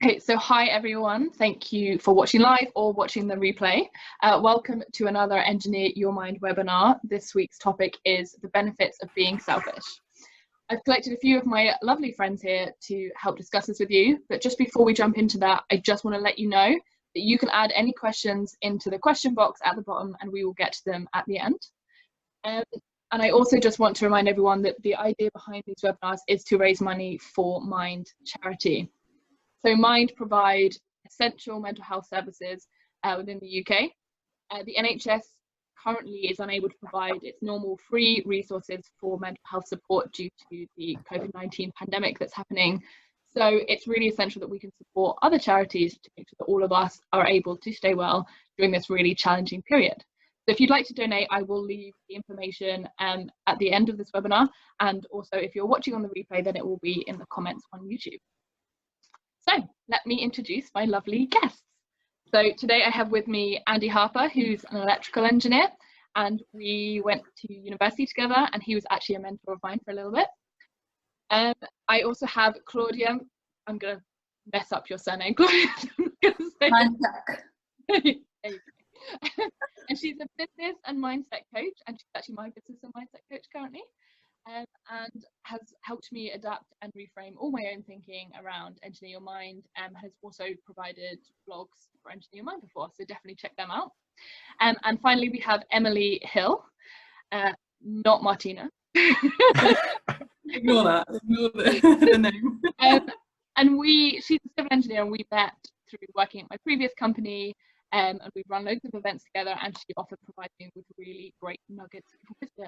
Okay, so hi everyone. Thank you for watching live or watching the replay. Welcome to another Engineer Your Mind webinar. This week's topic is the benefits of being selfish. I've collected a few of my lovely friends here to help discuss this with you, but just before we jump into that, I just want to let you know that you can add any questions into the question box at the bottom and we will get to them at the end. And I also just want to remind everyone that the idea behind these webinars is to raise money for Mind charity. So Mind provide essential mental health services within the UK. The NHS currently is unable to provide its normal free resources for mental health support due to the COVID-19 pandemic that's happening. So it's really essential that we can support other charities to make sure that all of us are able to stay well during this really challenging period. So if you'd like to donate, I will leave the information at the end of this webinar. And also if you're watching on the replay, then it will be in the comments on YouTube. So let me introduce my lovely guests. So today I have with me Andy Harper, who's an electrical engineer, and we went to university together, and he was actually a mentor of mine for a little bit. I also have Claudia. I'm going to mess up your surname, Claudia. Mangeac. And she's a business and mindset coach, and she's actually my business and mindset coach currently. And has helped me adapt and reframe all my own thinking around Engineer Your Mind, has also provided blogs for Engineer Your Mind before, so definitely check them out. And finally we have Emily Hill, not Martina. Ignore that, ignore the name. And she's a civil engineer, and we met through working at my previous company, and we've run loads of events together, and she often provides me with really great nuggets of wisdom.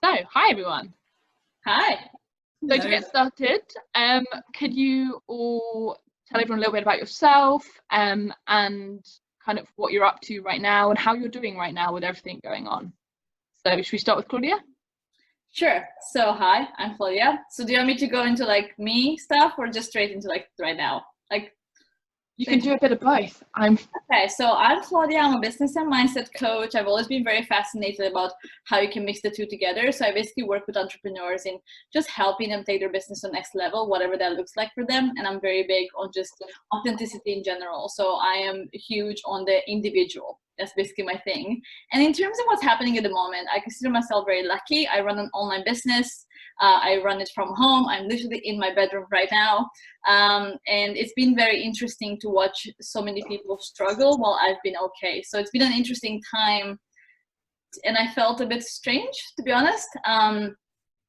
So, hi everyone. Hi. So to get started, could you all tell everyone a little bit about yourself and kind of what you're up to right now and how you're doing right now with everything going on? So should we start with Claudia? Sure. So hi, I'm Claudia. So do you want me to go into like me stuff or just straight into like right now? Like you can do a bit of both. Okay, so I'm Claudia. I'm a business and mindset coach. I've always been very fascinated about how you can mix the two together. So I basically work with entrepreneurs in just helping them take their business to the next level, whatever that looks like for them. And I'm very big on just authenticity in general. So I am huge on the individual. That's basically my thing. And in terms of what's happening at the moment, I consider myself very lucky. I run an online business. I run it from home. I'm literally in my bedroom right now. And it's been very interesting to watch so many people struggle while I've been okay. So it's been an interesting time, and I felt a bit strange, to be honest.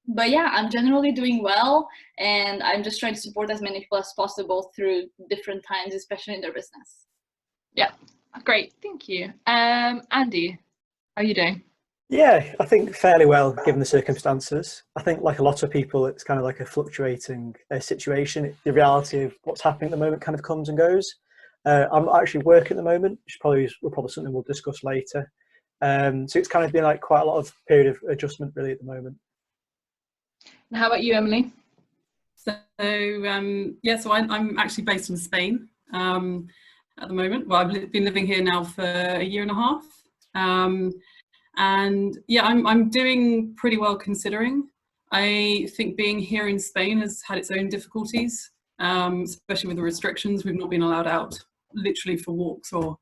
But yeah, I'm generally doing well, and I'm just trying to support as many people as possible through different times, especially in their business. Yeah, great, thank you. Andy, how are you doing? Yeah, I think fairly well given the circumstances. I think like a lot of people, it's kind of like a fluctuating situation. The reality of what's happening at the moment kind of comes and goes. I'm actually working at the moment, which probably something we'll discuss later. So it's kind of been like quite a lot of period of adjustment really at the moment. And how about you, Emily? So yeah, so I'm actually based in Spain at the moment. Well, I've been living here now for a year and a half. And yeah, I'm doing pretty well considering. I think being here in Spain has had its own difficulties, especially with the restrictions. We've not been allowed out literally for walks or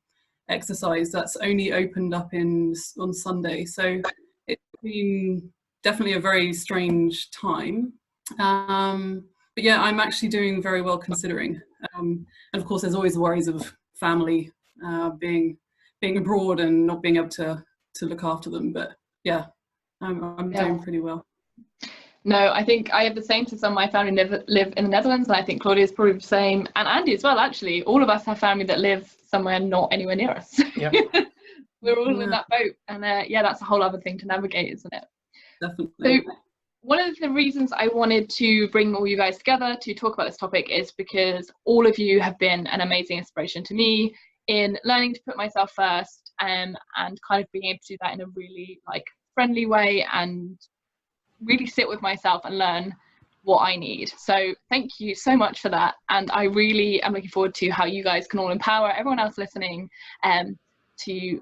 exercise. That's only opened up on Sunday. So it's been definitely a very strange time. But yeah, I'm actually doing very well considering. And of course, there's always the worries of family being abroad and not being able to look after them, but yeah, I'm doing pretty well. No, I think I have the same. So some of my family live in the Netherlands, and I think Claudia is probably the same, and Andy as well. Actually, all of us have family that live somewhere not anywhere near us. Yeah. We're all in that boat, and yeah, that's a whole other thing to navigate, isn't it? Definitely. So one of the reasons I wanted to bring all you guys together to talk about this topic is because all of you have been an amazing inspiration to me in learning to put myself first, and kind of being able to do that in a really like friendly way and really sit with myself and learn what I need. So thank you so much for that, and I really am looking forward to how you guys can all empower everyone else listening to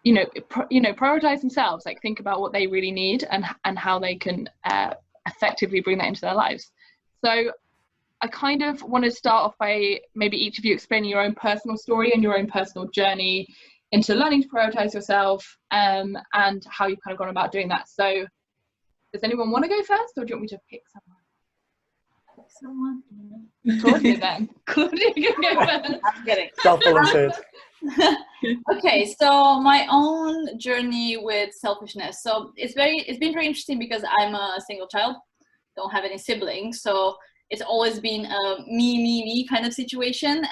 prioritize themselves, like think about what they really need and how they can effectively bring that into their lives. So I kind of want to start off by maybe each of you explaining your own personal story and your own personal journey into learning to prioritize yourself, and how you've kind of gone about doing that. So does anyone want to go first, or do you want me to pick someone? Claudia then. Claudia can go first. I'm kidding. Self-volunteered. Okay, so my own journey with selfishness. So it's been very interesting because I'm a single child, don't have any siblings, so it's always been a me kind of situation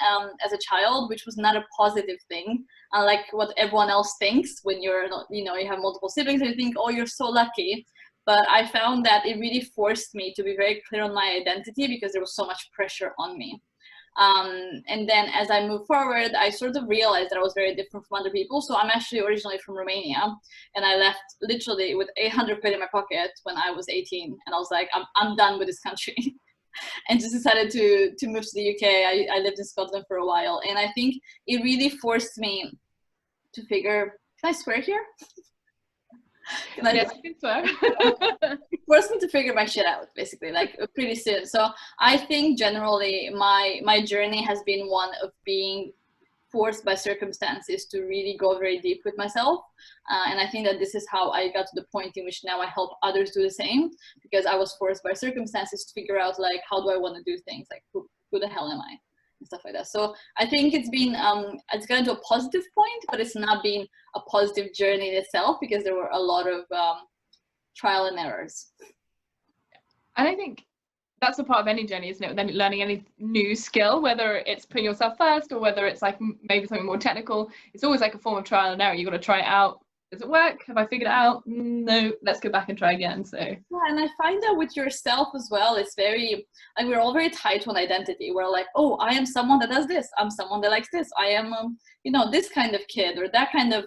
as a child, which was not a positive thing, unlike what everyone else thinks when you're not, you have multiple siblings and you think, oh, you're so lucky. But I found that it really forced me to be very clear on my identity because there was so much pressure on me. And then as I moved forward, I sort of realized that I was very different from other people. So I'm actually originally from Romania, and I left literally with 800 quid in my pocket when I was 18. And I was like, I'm done with this country. And just decided to move to the UK. I lived in Scotland for a while. And I think it really forced me to figure, can I swear here? Yes, I think so. It forced me to figure my shit out, basically, like pretty soon. So I think generally my journey has been one of being forced by circumstances to really go very deep with myself. And I think that this is how I got to the point in which now I help others do the same, because I was forced by circumstances to figure out, like, how do I want to do things? Like, who the hell am I? And stuff like that. So I think it's been, it's gotten to a positive point, but it's not been a positive journey in itself because there were a lot of trial and errors. And I think that's a part of any journey, isn't it? Then learning any new skill, whether it's putting yourself first or whether it's like maybe something more technical, it's always like a form of trial and error. You've got to try it out. Does it work? Have I figured it out? No, let's go back and try again. So yeah, and I find that with yourself as well, it's very, like, we're all very tied to an identity. We're like, oh, I am someone that does this. I'm someone that likes this. I am, this kind of kid or that kind of,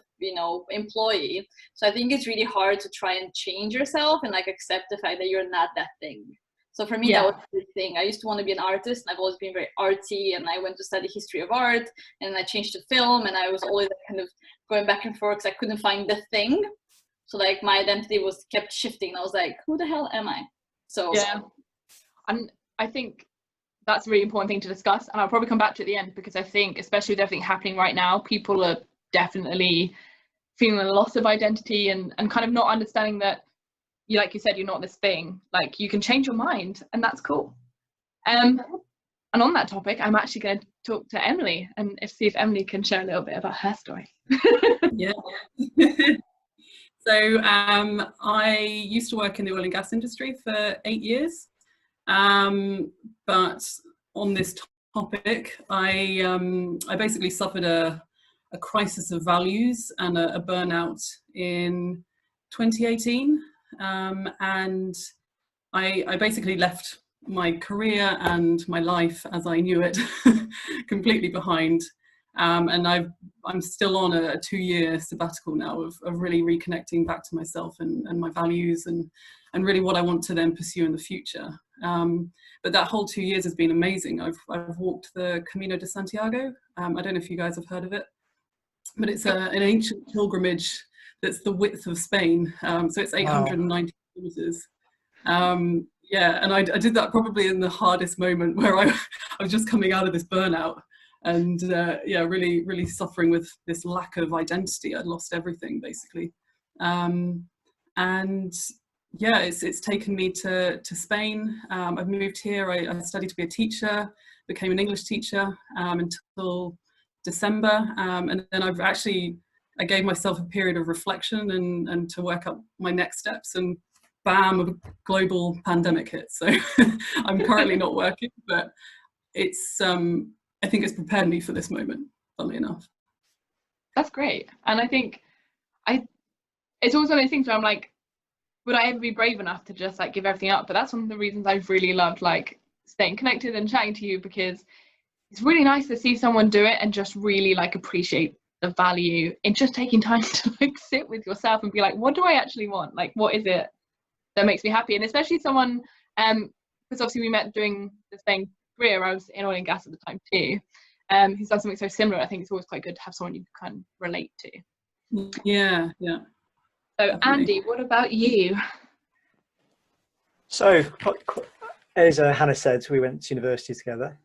employee. So I think it's really hard to try and change yourself and like accept the fact that you're not that thing. So for me, that was the thing. I used to want to be an artist, and I've always been very artsy, and I went to study history of art, and I changed to film, and I was always kind of going back and forth because I couldn't find the thing. So like my identity kept shifting, and I was like, who the hell am I? So yeah, and I think that's a really important thing to discuss, and I'll probably come back to it at the end, because I think, especially with everything happening right now, people are definitely feeling a loss of identity and kind of not understanding that, like you said, you're not this thing. Like, you can change your mind, and that's cool. And on that topic, I'm actually going to talk to Emily and see if Emily can share a little bit about her story. Yeah. So I used to work in the oil and gas industry for 8 years, but on this topic, I basically suffered a crisis of values and a burnout in 2018. And I basically left my career and my life as I knew it completely behind. And I'm still on a 2-year sabbatical now of really reconnecting back to myself and my values and really what I want to then pursue in the future. But that whole 2 years has been amazing. I've walked the Camino de Santiago. I don't know if you guys have heard of it, but it's an ancient pilgrimage that's the width of Spain. So it's 890 kilometers. Yeah, and I did that probably in the hardest moment where I was just coming out of this burnout and really suffering with this lack of identity. I'd lost everything basically. And yeah, it's taken me to Spain. I've moved here. I studied to be a teacher, became an English teacher until December. And then I gave myself a period of reflection and to work up my next steps, and bam, a global pandemic hit. So I'm currently not working, but it's I think it's prepared me for this moment, funnily enough. That's great. And I think it's always one of those things where I'm like, would I ever be brave enough to just like give everything up? But that's one of the reasons I've really loved like staying connected and chatting to you, because it's really nice to see someone do it and just really like appreciate the value in just taking time to like sit with yourself and be like, what do I actually want? Like, what is it that makes me happy? And especially someone, because obviously we met doing the same career. I was in oil and gas at the time too, who's done something so similar. I think it's always quite good to have someone you can relate to. Yeah. So definitely. Andy, what about you? So as Hannah said, we went to university together.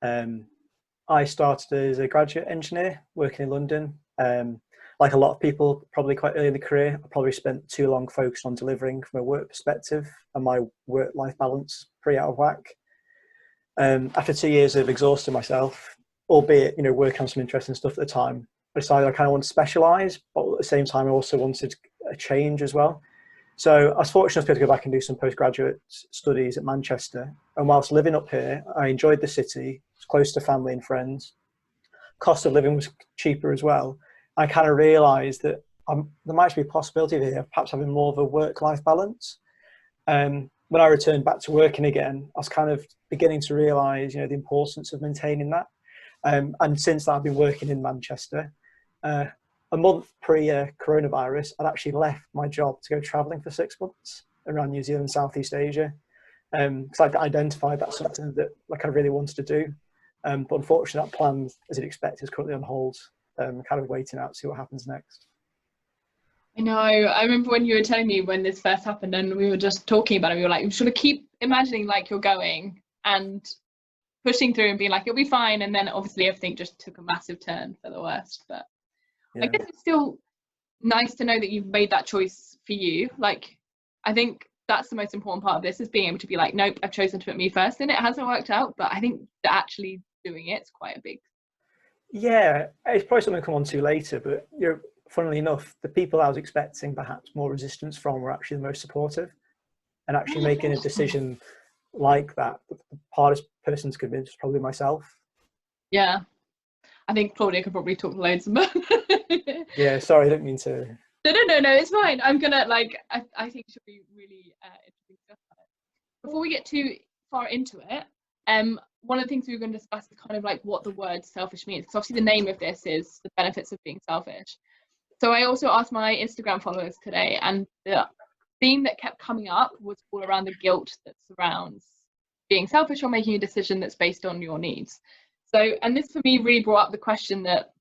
I started as a graduate engineer working in London. Like a lot of people, probably quite early in the career, I probably spent too long focused on delivering from a work perspective, and my work-life balance pretty out of whack. After 2 years of exhausting myself, albeit working on some interesting stuff at the time, I decided I kind of want to specialise, but at the same time I also wanted a change as well. So I was fortunate to be able to go back and do some postgraduate studies at Manchester. And whilst living up here, I enjoyed the city, was close to family and friends. Cost of living was cheaper as well. I kind of realised that there might be a possibility here of perhaps having more of a work-life balance. When I returned back to working again, I was kind of beginning to realise, the importance of maintaining that. And since that, I've been working in Manchester. A month pre-coronavirus, I'd actually left my job to go travelling for 6 months around New Zealand, Southeast Asia, because I'd identified that's something that I really wanted to do. But unfortunately, that plan, as you'd expect, is currently on hold. Kind of waiting out to see what happens next. I know. I remember when you were telling me when this first happened, and we were just talking about it. We were like, you should keep imagining like you're going and pushing through and being like, it'll be fine. And then obviously everything just took a massive turn for the worst. But yeah. I guess it's still nice to know that you've made that choice for you. Like, I think that's the most important part of this, is being able to be like, nope, I've chosen to put me first, and it hasn't worked out. But I think that actually doing it's quite a big. Yeah, it's probably something to come on to later. But funnily enough, the people I was expecting perhaps more resistance from were actually the most supportive, and actually making a decision like that, the hardest person to convince was probably myself. Yeah. I think Claudia could probably talk loads about it. Yeah, sorry, I didn't mean to. No, it's fine. I'm gonna I think it should be really interesting stuff on it. Before we get too far into it, one of the things we were going to discuss is kind of like what the word selfish means, because obviously the name of this is the benefits of being selfish. So I also asked my Instagram followers today, and the theme that kept coming up was all around the guilt that surrounds being selfish or making a decision that's based on your needs. So, and this for me really brought up the question that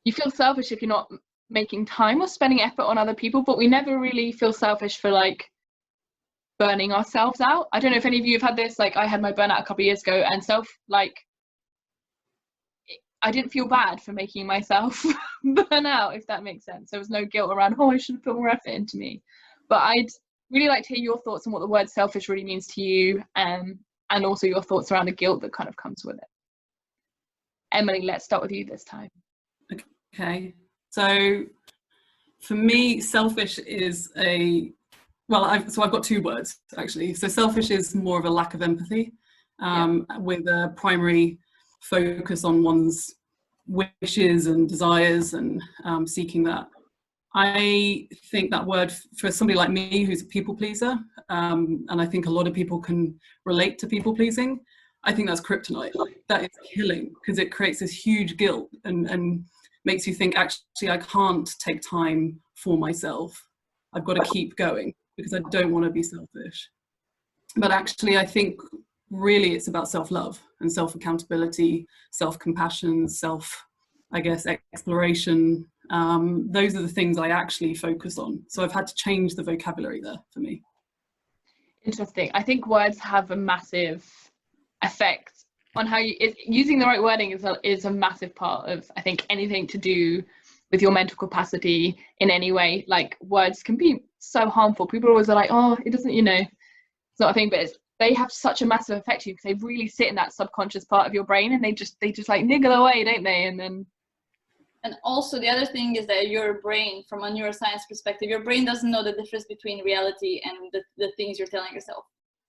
you feel selfish if you're not making time or spending effort on other people, but we never really feel selfish for like burning ourselves out. I don't know if any of you have had this, like I had my burnout a couple of years ago, and I didn't feel bad for making myself burn out, if that makes sense. There was no guilt around, oh, I should have put more effort into me. But I'd really like to hear your thoughts on what the word selfish really means to you, and also your thoughts around the guilt that kind of comes with it. Emily, let's start with you this time. Okay, so for me, selfish is I've got two words actually. So selfish is more of a lack of empathy, with a primary focus on one's wishes and desires and seeking that. I think that word, for somebody like me who's a people pleaser, and I think a lot of people can relate to people pleasing, I think that's kryptonite. That is killing, because it creates this huge guilt and makes you think, actually, I can't take time for myself. I've got to keep going because I don't want to be selfish. But actually, I think really it's about self-love and self-accountability, self-compassion, exploration. Those are the things I actually focus on. So I've had to change the vocabulary there for me. Interesting. I think words have a massive effect on how using the right wording is a massive part of, I think, anything to do with your mental capacity in any way. Like, words can be so harmful. People always are like, oh, it doesn't, it's not a thing, but they have such a massive effect on you, because they really sit in that subconscious part of your brain, and they just like niggle away, don't they? And also the other thing is that your brain, from a neuroscience perspective, your brain doesn't know the difference between reality and the things you're telling yourself.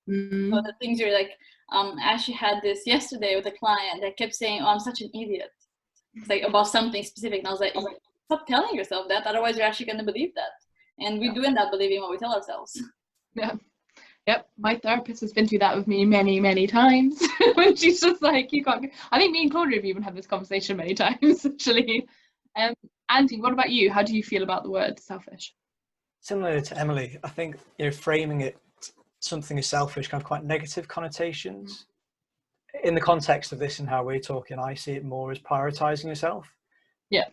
Mm-hmm. So the things you're like, I actually had this yesterday with a client that kept saying, oh, I'm such an idiot. It's like about something specific. And I was like, stop telling yourself that, otherwise you're actually going to believe that. And we do end up believing what we tell ourselves. Yeah. Yep. My therapist has been through that with me many, many times. When she's just like, you can't. I think me and Claudia have even had this conversation many times, actually. Andy, what about you? How do you feel about the word selfish? Similar to Emily, I think framing it something as selfish can have quite negative connotations. In the context of this and how we're talking, I see it more as prioritising yourself. Yeah.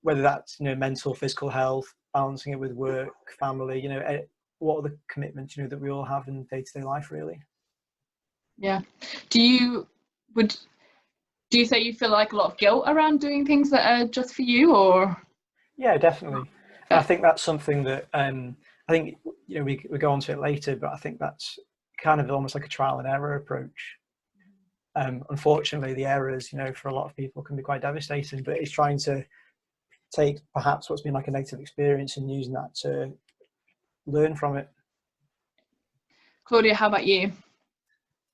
Whether that's mental, physical health, balancing it with work, family. What are the commitments that we all have in day-to-day life, really? Yeah. Do you say you feel like a lot of guilt around doing things that are just for you, or? Yeah, definitely. I think that's something that I think, you know, we go on to it later, but I think that's kind of almost like a trial and error approach. Unfortunately, the errors, you know, for a lot of people can be quite devastating, but it's trying to take perhaps what's been like a negative experience and using that to learn from it. Claudia, how about you?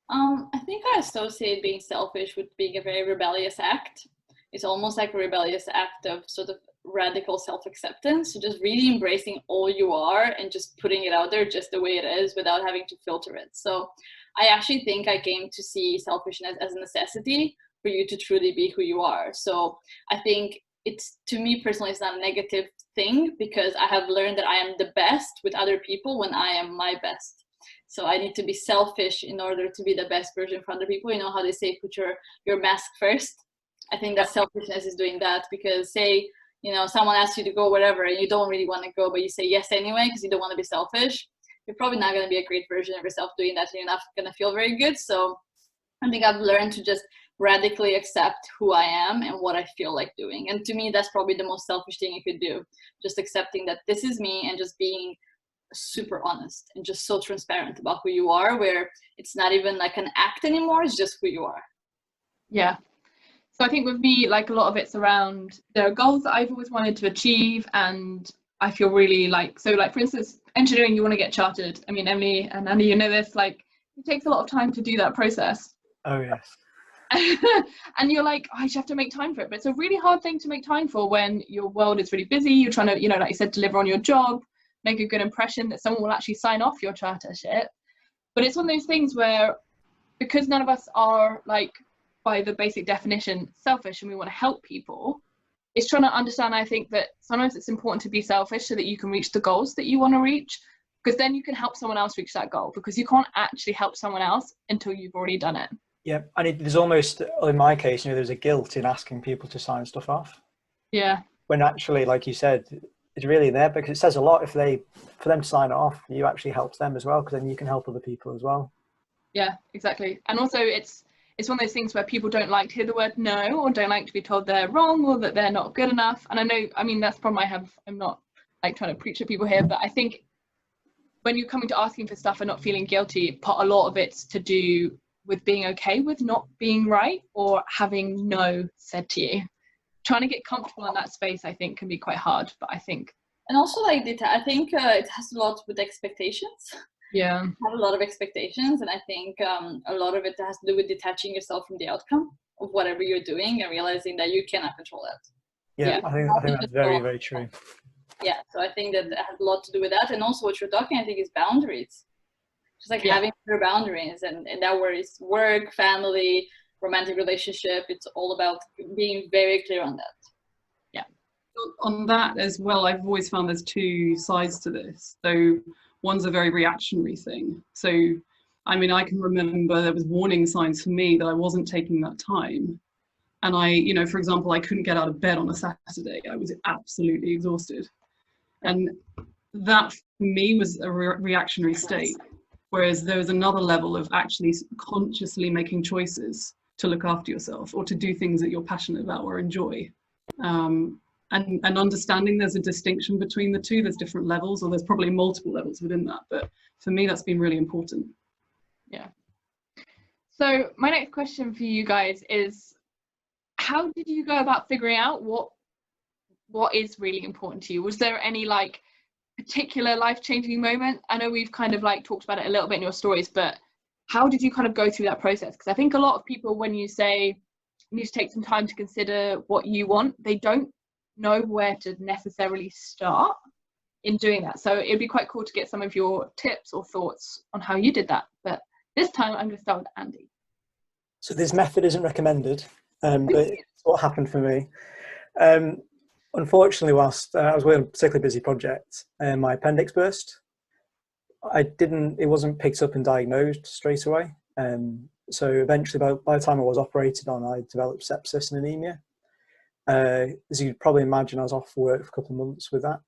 I think I associate being selfish with being a very rebellious act. It's almost like a rebellious act of sort of radical self-acceptance. So just really embracing all you are and just putting it out there just the way it is without having to filter it. So I actually think I came to see selfishness as a necessity for you to truly be who you are. So I think it's, to me personally, it's not a negative thing, because I have learned that I am the best with other people when I am my best. So I need to be selfish in order to be the best version for other people. You know how they say, put your mask first. I think that selfishness is doing that, because say, you know, someone asks you to go wherever and you don't really want to go, but you say yes anyway because you don't want to be selfish. You're probably not going to be a great version of yourself doing that, and you're not going to feel very good. So I think I've learned to just radically accept who I am and what I feel like doing. And to me, that's probably the most selfish thing you could do. Just accepting that this is me and just being super honest and just so transparent about who you are, where it's not even like an act anymore, it's just who you are. Yeah. So I think with me, like a lot of it's around, there are goals that I've always wanted to achieve, and I feel really like, so like for instance, engineering, you want to get chartered. I mean, Emily and Andy, you know this, like it takes a lot of time to do that process. Oh yes. And you're like, oh, I just have to make time for it. But it's a really hard thing to make time for when your world is really busy. You're trying to, you know, like you said, deliver on your job, make a good impression, that someone will actually sign off your chartership. But it's one of those things where, because none of us are, like, by the basic definition, selfish, and we want to help people, it's trying to understand, I think, that sometimes it's important to be selfish so that you can reach the goals that you want to reach, because then you can help someone else reach that goal, because you can't actually help someone else until you've already done it. Yeah, and there's almost, in my case, you know, there's a guilt in asking people to sign stuff off. Yeah. When actually, like you said, it's really there, because it says a lot for them to sign it off. You actually helps them as well, because then you can help other people as well. Yeah, exactly. And also it's one of those things where people don't like to hear the word no, or don't like to be told they're wrong or that they're not good enough. And I know, I mean, that's the problem I have. I'm not like trying to preach at people here, but I think when you're coming to asking for stuff and not feeling guilty, a lot of it's to do with being okay with not being right or having no said to you. Trying to get comfortable in that space, I think, can be quite hard, but I think. And also, like, I think it has a lot with expectations. Yeah. I have a lot of expectations, and I think a lot of it has to do with detaching yourself from the outcome of whatever you're doing and realizing that you cannot control that. Yeah. I think that's very, very true. Yeah, so I think that has a lot to do with that. And also what you're talking, I think, is boundaries. Just like having clear boundaries, and that where it's work, family, romantic relationship, it's all about being very clear on that. Yeah. On that as well, I've always found there's two sides to this. So one's a very reactionary thing. So, I mean, I can remember there was warning signs for me that I wasn't taking that time. And I, you know, for example, I couldn't get out of bed on a Saturday. I was absolutely exhausted. And that for me was a reactionary state. Whereas there was another level of actually consciously making choices to look after yourself or to do things that you're passionate about or enjoy. And understanding there's a distinction between the two. There's different levels, or there's probably multiple levels within that. But for me, that's been really important. Yeah. So my next question for you guys is, how did you go about figuring out what is really important to you? Was there any like particular life-changing moment? I know we've kind of like talked about it a little bit in your stories, but how did you kind of go through that process? Because I think a lot of people, when you say you need to take some time to consider what you want, they don't know where to necessarily start in doing that. So it'd be quite cool to get some of your tips or thoughts on how you did that. But this time I'm going to start with Andy. So this method isn't recommended, but it's what happened for me. Unfortunately, whilst I was working on a particularly busy project, my appendix burst. It wasn't picked up and diagnosed straight away. So eventually, by the time I was operated on, I developed sepsis and anemia. As you'd probably imagine, I was off work for a couple of months with that.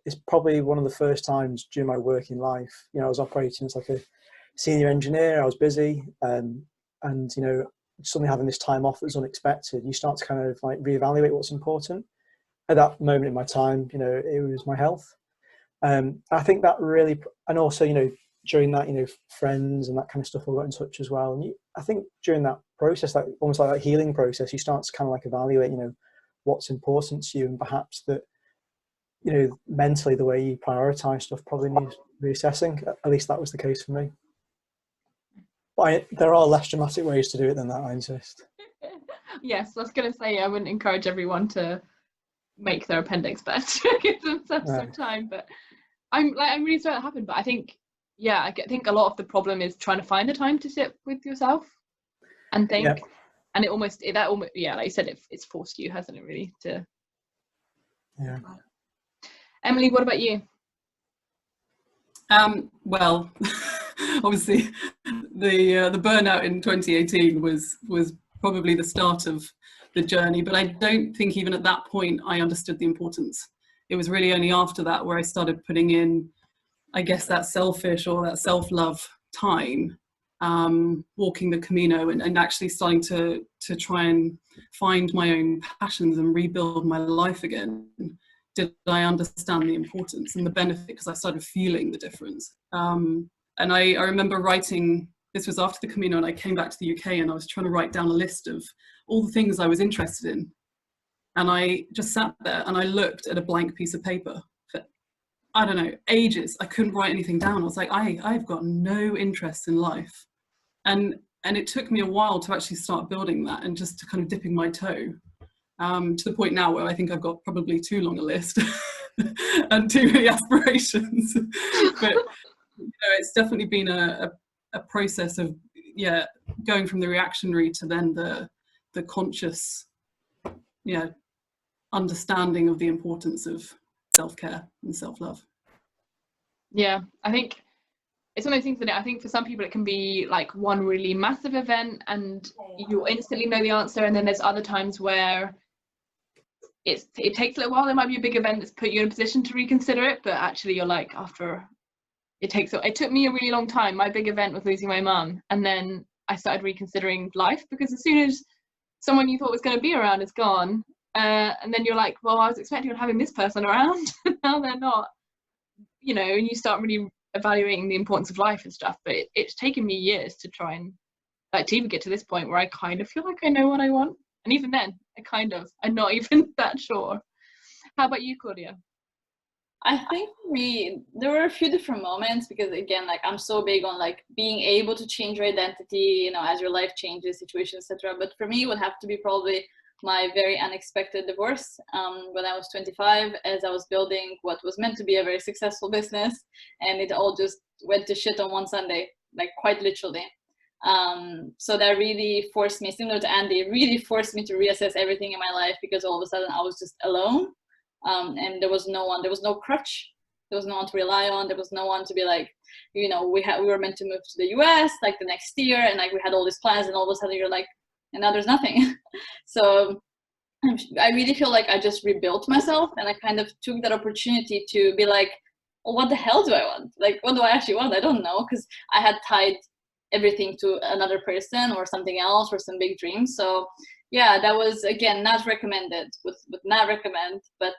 It's probably one of the first times during my working life, you know, I was operating as like a senior engineer, I was busy, and you know, suddenly having this time off that was unexpected, you start to kind of like reevaluate what's important. At that moment in my time, you know, it was my health. I think that really, and also, you know, during that, you know, friends and that kind of stuff all got in touch as well. And I think during that process, like almost like that healing process, you start to kind of like evaluate, you know, what's important to you, and perhaps that, you know, mentally the way you prioritize stuff probably needs reassessing. At least that was the case for me. But there are less dramatic ways to do it than that, I insist. Yes, I was going to say I wouldn't encourage everyone to make their appendix better, give themselves some time. But I'm really sorry that happened. But I think, yeah, I think a lot of the problem is trying to find the time to sit with yourself and think. Yeah. And like you said, it's forced you, hasn't it, really? To. Yeah. Emily, what about you? Well, obviously, the burnout in 2018 was probably the start of the journey, but I don't think even at that point I understood the importance. It was really only after that where I started putting in, I guess, that selfish or that self-love time, walking the Camino and actually starting to try and find my own passions and rebuild my life again. Did I understand the importance and the benefit, because I started feeling the difference. And I remember writing, this was after the Camino, and I came back to the UK and I was trying to write down a list of all the things I was interested in. And I just sat there and I looked at a blank piece of paper for, I don't know, ages. I couldn't write anything down. I was like, I've got no interest in life. And it took me a while to actually start building that and just to kind of dipping my toe. To the point now where I think I've got probably too long a list and too many aspirations. But you know, it's definitely been a process of going from the reactionary to then the conscious understanding of the importance of self-care and self-love. Yeah, I think it's one of those things that I think for some people it can be like one really massive event and you instantly know the answer, and then there's other times where it takes a little while. There might be a big event that's put you in a position to reconsider it, but actually you're like, after it took me a really long time. My big event was losing my mum, and then I started reconsidering life, because as soon as someone you thought was going to be around is gone, and then you're like, well, I was expecting on having this person around, now they're not, you know, and you start really evaluating the importance of life and stuff. But it's taken me years to try and to even get to this point where I kind of feel like I know what I want. And even then, I'm not even that sure. How about you, Claudia? I think for me, there were a few different moments, because again, like I'm so big on like being able to change your identity, you know, as your life changes, situations, etc. But for me, it would have to be probably my very unexpected divorce when I was 25, as I was building what was meant to be a very successful business, and it all just went to shit on one Sunday, like quite literally. So that really forced me, similar to Andy, it really forced me to reassess everything in my life, because all of a sudden I was just alone, and there was no crutch, there was no one to rely on, there was no one to be like, you know, we were meant to move to the US like the next year, and like we had all these plans, and all of a sudden you're like, and now there's nothing. So I really feel like I just rebuilt myself, and I kind of took that opportunity to be like, well, what the hell do I want? Like, what do I actually want? I don't know, because I had tied everything to another person or something else or some big dreams. So yeah, that was, again, not recommended, would not recommend, but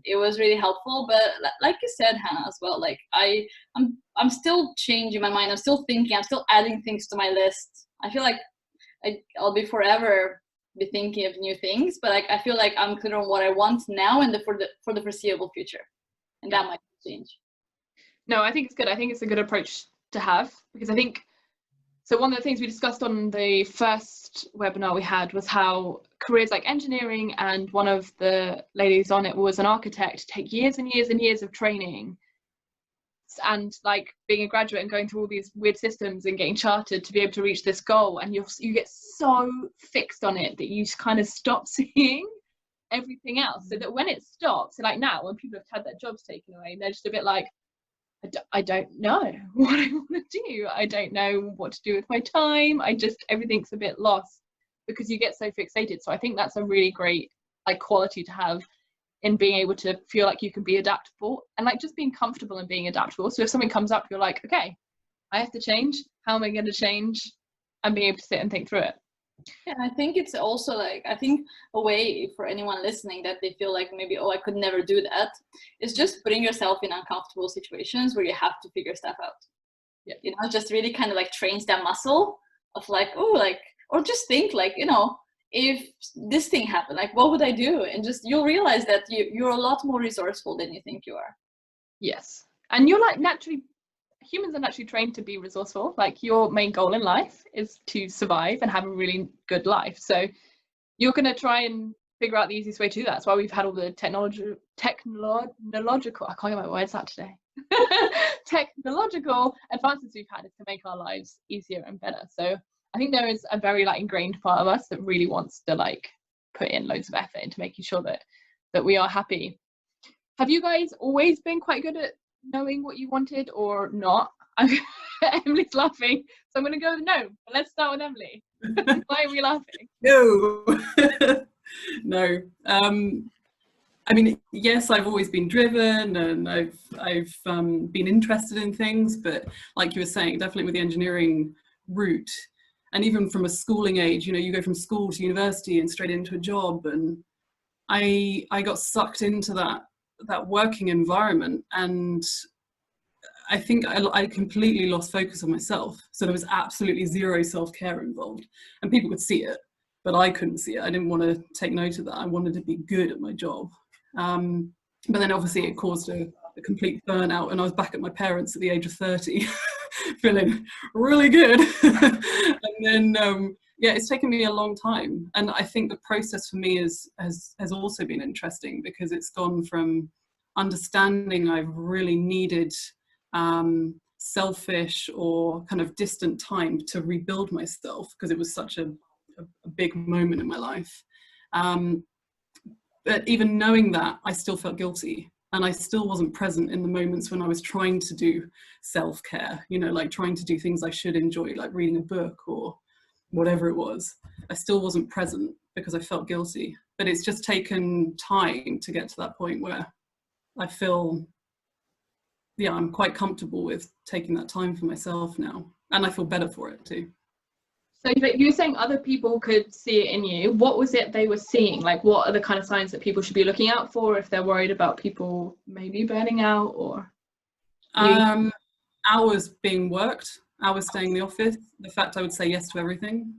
it was really helpful. But like you said, Hannah, as well, like I'm still changing my mind, I'm still thinking, I'm still adding things to my list. I feel like I'll be forever be thinking of new things, but like I feel like I'm clear on what I want now and for the foreseeable future, and that might change. No, I think it's good. I think it's a good approach to have, because I think, so one of the things we discussed on the first webinar we had was how careers like engineering, and one of the ladies on it was an architect, take years and years and years of training, and like being a graduate and going through all these weird systems and getting chartered to be able to reach this goal, and you get so fixed on it that you kind of stop seeing everything else, so that when it stops, so like now when people have had their jobs taken away, they're just a bit like, I don't know what I want to do. I don't know what to do with my time. Everything's a bit lost because you get so fixated. So I think that's a really great like quality to have, in being able to feel like you can be adaptable, and like just being comfortable and being adaptable. So if something comes up, you're like, okay, I have to change. How am I going to change? And being able to sit and think through it. Yeah, I think it's also like, I think a way for anyone listening that they feel like maybe, oh, I could never do that, is just putting yourself in uncomfortable situations where you have to figure stuff out. Yeah. You know, just really kind of like trains that muscle of like, oh, like, or just think like, you know, if this thing happened, like, what would I do? And just, you'll realize that you're a lot more resourceful than you think you are. Yes. And you're like humans are naturally trained to be resourceful. Like your main goal in life is to survive and have a really good life. So you're going to try and figure out the easiest way to do that. That's why we've had all the technological, I can't get my words out today. Technological advances we've had is to make our lives easier and better. So I think there is a very like ingrained part of us that really wants to like put in loads of effort into making sure that we are happy. Have you guys always been quite good at knowing what you wanted or not? Emily's laughing, so I'm going to go with no. But let's start with Emily. Why are we laughing? No. No. I mean, yes, I've always been driven and I've been interested in things, but like you were saying, definitely with the engineering route, and even from a schooling age, you know, you go from school to university and straight into a job, and I got sucked into that working environment, and I think I completely lost focus on myself. So there was absolutely zero self-care involved, and people could see it, but I couldn't see it. I didn't want to take note of that. I wanted to be good at my job. But then obviously it caused a complete burnout, and I was back at my parents at the age of 30 feeling really good. And then yeah, it's taken me a long time, and I think the process for me has also been interesting, because it's gone from understanding I've really needed selfish or kind of distant time to rebuild myself, because it was such a big moment in my life. But even knowing that, I still felt guilty, and I still wasn't present in the moments when I was trying to do self-care, you know, like trying to do things I should enjoy, like reading a book or whatever it was. I still wasn't present because I felt guilty. But it's just taken time to get to that point where I feel, yeah, I'm quite comfortable with taking that time for myself now, and I feel better for it too. So you were saying other people could see it in you. What was it they were seeing? Like, what are the kind of signs that people should be looking out for if they're worried about people maybe burning out? Or hours being worked, hours staying in the office, the fact I would say yes to everything.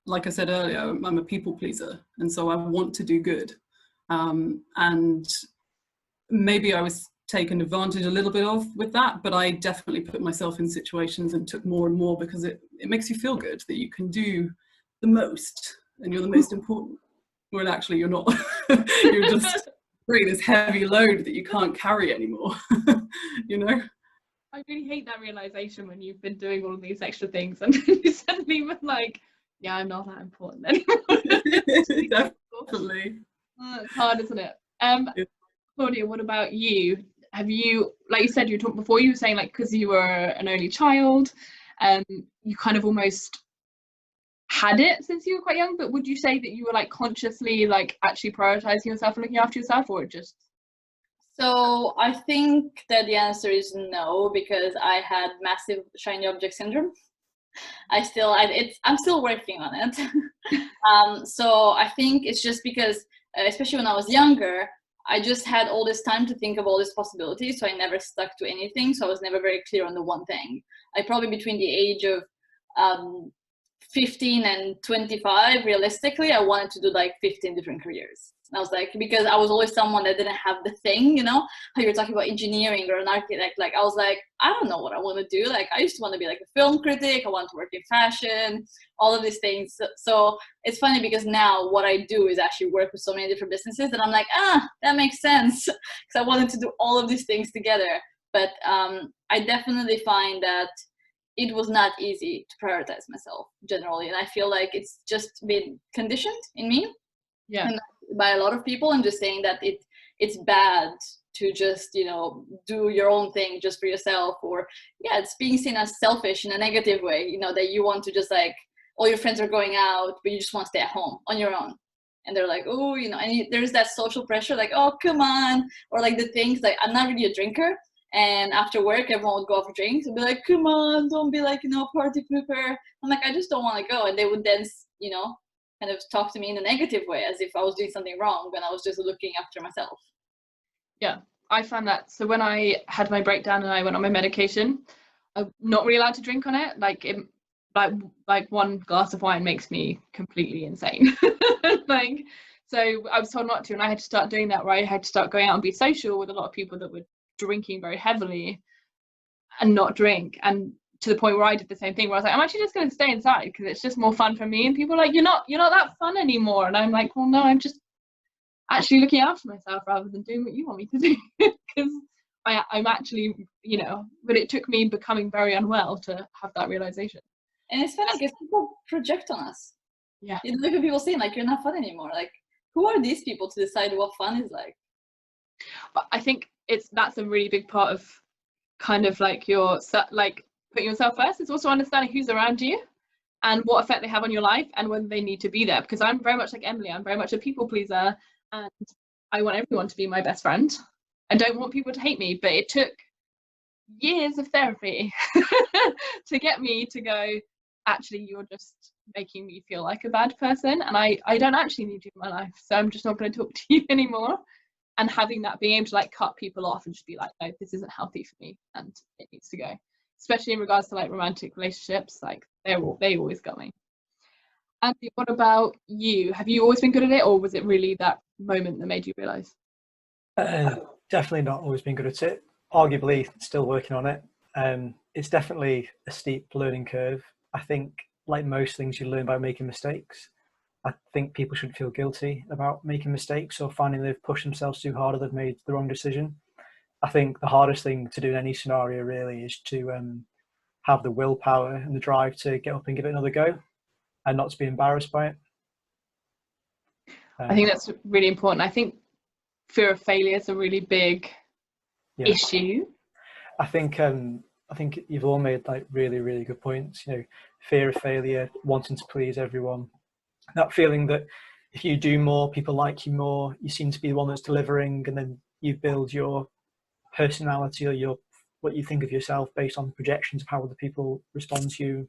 Like I said earlier, I'm a people pleaser, and so I want to do good. And maybe I was taken advantage a little bit of with that, but I definitely put myself in situations and took more and more, because it makes you feel good that you can do the most and you're the most important, when actually you're not. You're just bringing this heavy load that you can't carry anymore. You know, I really hate that realization when you've been doing all of these extra things and then you suddenly were like, yeah, I'm not that important anymore. Definitely. It's hard, isn't it? Yeah. Claudia, what about you? Have you, like you said, you talked before, you were saying like because you were an only child, you kind of almost had it since you were quite young, but would you say that you were like consciously like actually prioritizing yourself and looking after yourself, or just? So I think that the answer is no, because I had massive shiny object syndrome. I'm still working on it. So I think it's just because, especially when I was younger, I just had all this time to think of all these possibilities, so I never stuck to anything. So I was never very clear on the one thing. I probably between the age of 15 and 25, realistically, I wanted to do like 15 different careers. And I was like, because I was always someone that didn't have the thing, you know, how you're talking about engineering or an architect. Like, I was like, I don't know what I want to do. Like, I used to want to be like a film critic. I want to work in fashion, all of these things. So it's funny because now what I do is actually work with so many different businesses, and I'm like, that makes sense, because I wanted to do all of these things together. But I definitely find that it was not easy to prioritize myself generally. And I feel like it's just been conditioned in me. Yeah. And by a lot of people, and just saying that it's bad to just, you know, do your own thing just for yourself, or yeah, it's being seen as selfish in a negative way, you know, that you want to just like, all your friends are going out, but you just want to stay at home on your own. And they're like, oh, you know, and there's that social pressure, like, oh, come on, or like the things like, I'm not really a drinker. And after work, everyone would go out for drinks and be like, come on, don't be like, party pooper. I'm like, I just don't want to go. And they would then, kind of talk to me in a negative way, as if I was doing something wrong when I was just looking after myself. Yeah, I found that. So when I had my breakdown and I went on my medication, I'm not really allowed to drink on it. Like one glass of wine makes me completely insane. So I was told not to, and I had to start doing that, where I had to start going out and be social with a lot of people that were drinking very heavily and not drink. And to the point where I did the same thing, where I was like, I'm actually just going to stay inside because it's just more fun for me. And people are like, you're not that fun anymore. And I'm like, well, no, I'm just actually looking after myself rather than doing what you want me to do. Because I'm actually, but it took me becoming very unwell to have that realization. And it's funny because people project on us. Yeah. Look at people saying like, you're not fun anymore. Like, who are these people to decide what fun is like? But I think that's a really big part of kind of like putting yourself first. It's also understanding who's around you and what effect they have on your life and whether they need to be there. Because I'm very much like Emily, I'm very much a people pleaser, and I want everyone to be my best friend. I don't want people to hate me, but it took years of therapy to get me to go, actually, you're just making me feel like a bad person, and I don't actually need you in my life, so I'm just not going to talk to you anymore. And having that, being able to like cut people off and just be like, no, this isn't healthy for me and it needs to go, especially in regards to like romantic relationships. Like they always got me. Andy, what about you? Have you always been good at it, or was it really that moment that made you realize? Definitely not always been good at it. Arguably still working on it. It's definitely a steep learning curve. I think like most things, you learn by making mistakes. I think people shouldn't feel guilty about making mistakes or finding they've pushed themselves too hard or they've made the wrong decision. I think the hardest thing to do in any scenario really is to have the willpower and the drive to get up and give it another go and not to be embarrassed by it. I think that's really important. I think fear of failure is a really big issue. I think you've all made like really, really good points. Fear of failure, wanting to please everyone, that feeling that if you do more, people like you more, you seem to be the one that's delivering, and then you build your personality or what you think of yourself based on projections of how other people respond to you.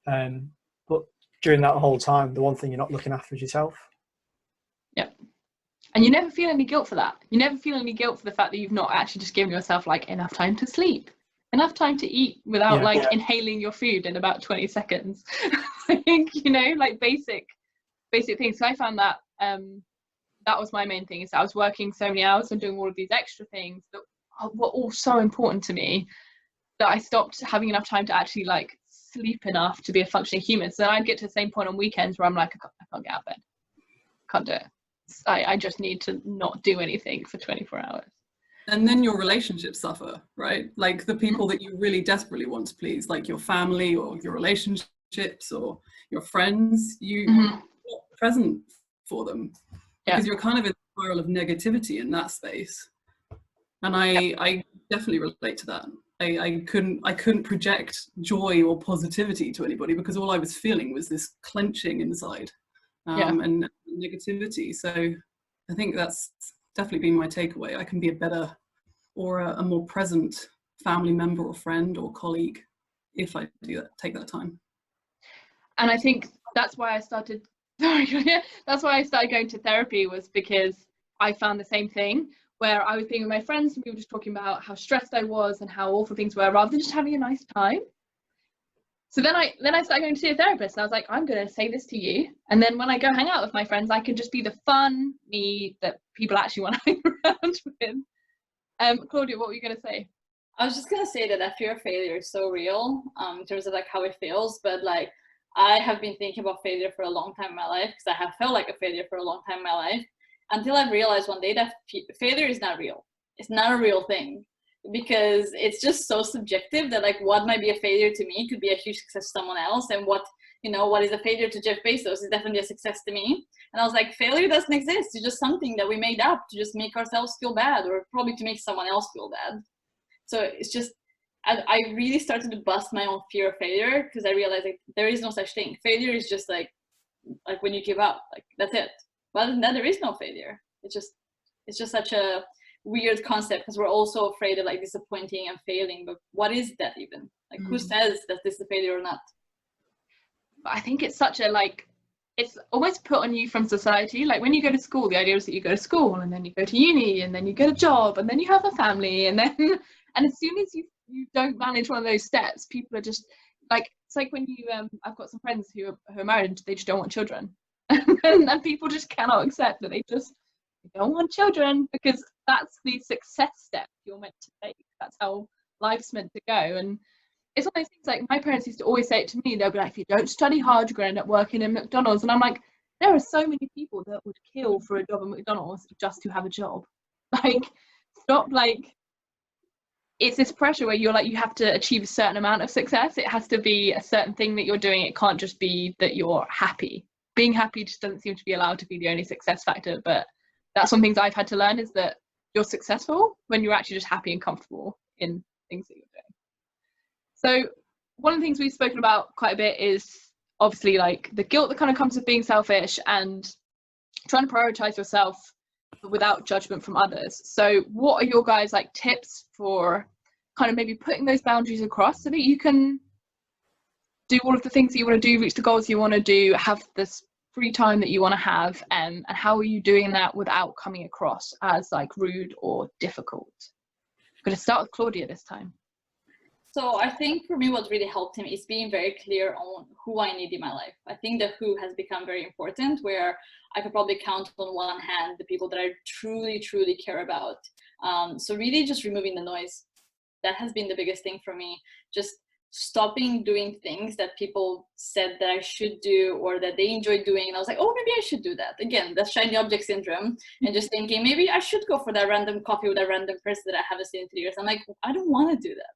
But during that whole time, the one thing you're not looking after is yourself. Yeah. And you never feel any guilt for that. You never feel any guilt for the fact that you've not actually just given yourself like enough time to sleep, enough time to eat without inhaling your food in about 20 seconds. I think, like basic things. So I found that that was my main thing, is that I was working so many hours and doing all of these extra things that were all so important to me that I stopped having enough time to actually like sleep enough to be a functioning human. So then I'd get to the same point on weekends where I'm like, I can't get out of bed, can't do it. I just need to not do anything for 24 hours. And then your relationships suffer, right? Like the people that you really desperately want to please, like your family or your relationships or your friends, you're not present for them because you're kind of in a spiral of negativity in that space. And I definitely relate to that. I couldn't project joy or positivity to anybody because all I was feeling was this clenching inside and negativity. So I think that's definitely been my takeaway. I can be a better or a more present family member or friend or colleague if I do that, take that time. And I think that's why I started going to therapy, was because I found the same thing, where I was being with my friends and we were just talking about how stressed I was and how awful things were, rather than just having a nice time. So then I started going to see a therapist, and I was like, I'm going to say this to you, and then when I go hang out with my friends, I can just be the fun me that people actually want to hang around with. Claudia, what were you going to say? I was just going to say that fear of failure is so real in terms of like how it feels, but like I have been thinking about failure for a long time in my life, because I have felt like a failure for a long time in my life, until I realized one day that failure is not real. It's not a real thing, because it's just so subjective that like what might be a failure to me could be a huge success to someone else, and what is a failure to Jeff Bezos is definitely a success to me. And I was like, failure doesn't exist. It's just something that we made up to just make ourselves feel bad, or probably to make someone else feel bad. So it's just, I really started to bust my own fear of failure, because I realized like there is no such thing. Failure is just like when you give up, like that's it. Well, then there is no failure. It's just such a weird concept because we're also afraid of like disappointing and failing. But what is that even? Like, who says that this is a failure or not? I think it's such a like, it's almost put on you from society. Like when you go to school, the idea is that you go to school and then you go to uni and then you get a job and then you have a family and then, and as soon as you don't manage one of those steps, people are just like, it's like when you, I've got some friends who are married and they just don't want children. and people just cannot accept that they don't want children, because that's the success step you're meant to take. That's how life's meant to go. And it's one of those things, like my parents used to always say it to me. They'll be like, if you don't study hard, you're going to end up working in McDonald's. And I'm like, there are so many people that would kill for a job at McDonald's just to have a job. Like, stop, like, it's this pressure where you're like, you have to achieve a certain amount of success. It has to be a certain thing that you're doing. It can't just be that you're happy. Being happy just doesn't seem to be allowed to be the only success factor. But that's one of the things I've had to learn, is that you're successful when you're actually just happy and comfortable in things that you're doing. So one of the things we've spoken about quite a bit is obviously like the guilt that kind of comes with being selfish and trying to prioritize yourself without judgment from others. So what are your guys like tips for kind of maybe putting those boundaries across so that you can do all of the things that you want to do, reach the goals you want to do, have this free time that you want to have, and how are you doing that without coming across as like rude or difficult? I'm going to start with Claudia this time. So I think for me, what really helped him is being very clear on who I need in my life. I think the who has become very important, where I could probably count on one hand the people that I truly, truly care about. So really just removing the noise. That has been the biggest thing for me. Just stopping doing things that people said that I should do or that they enjoyed doing. And I was like, oh, maybe I should do that. Again, that's shiny object syndrome. And just thinking, maybe I should go for that random coffee with a random person that I haven't seen in 3 years. I'm like, I don't want to do that.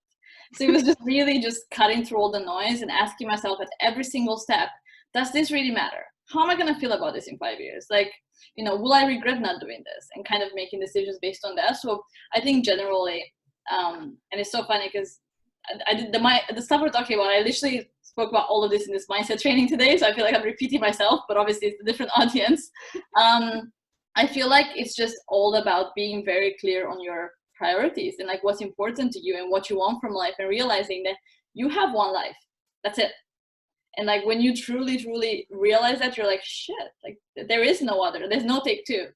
So it was just really just cutting through all the noise and asking myself at every single step, does this really matter? How am I going to feel about this in 5 years? Like, you know, will I regret not doing this? And kind of making decisions based on that. So I think generally, and it's so funny because I did the stuff we're talking about, I literally spoke about all of this in this mindset training today. So I feel like I'm repeating myself, but obviously it's a different audience. I feel like it's just all about being very clear on your priorities and like what's important to you and what you want from life, and realizing that you have one life. That's it. And like when you truly realize that, you're like, shit, like there is no other, there's no take two.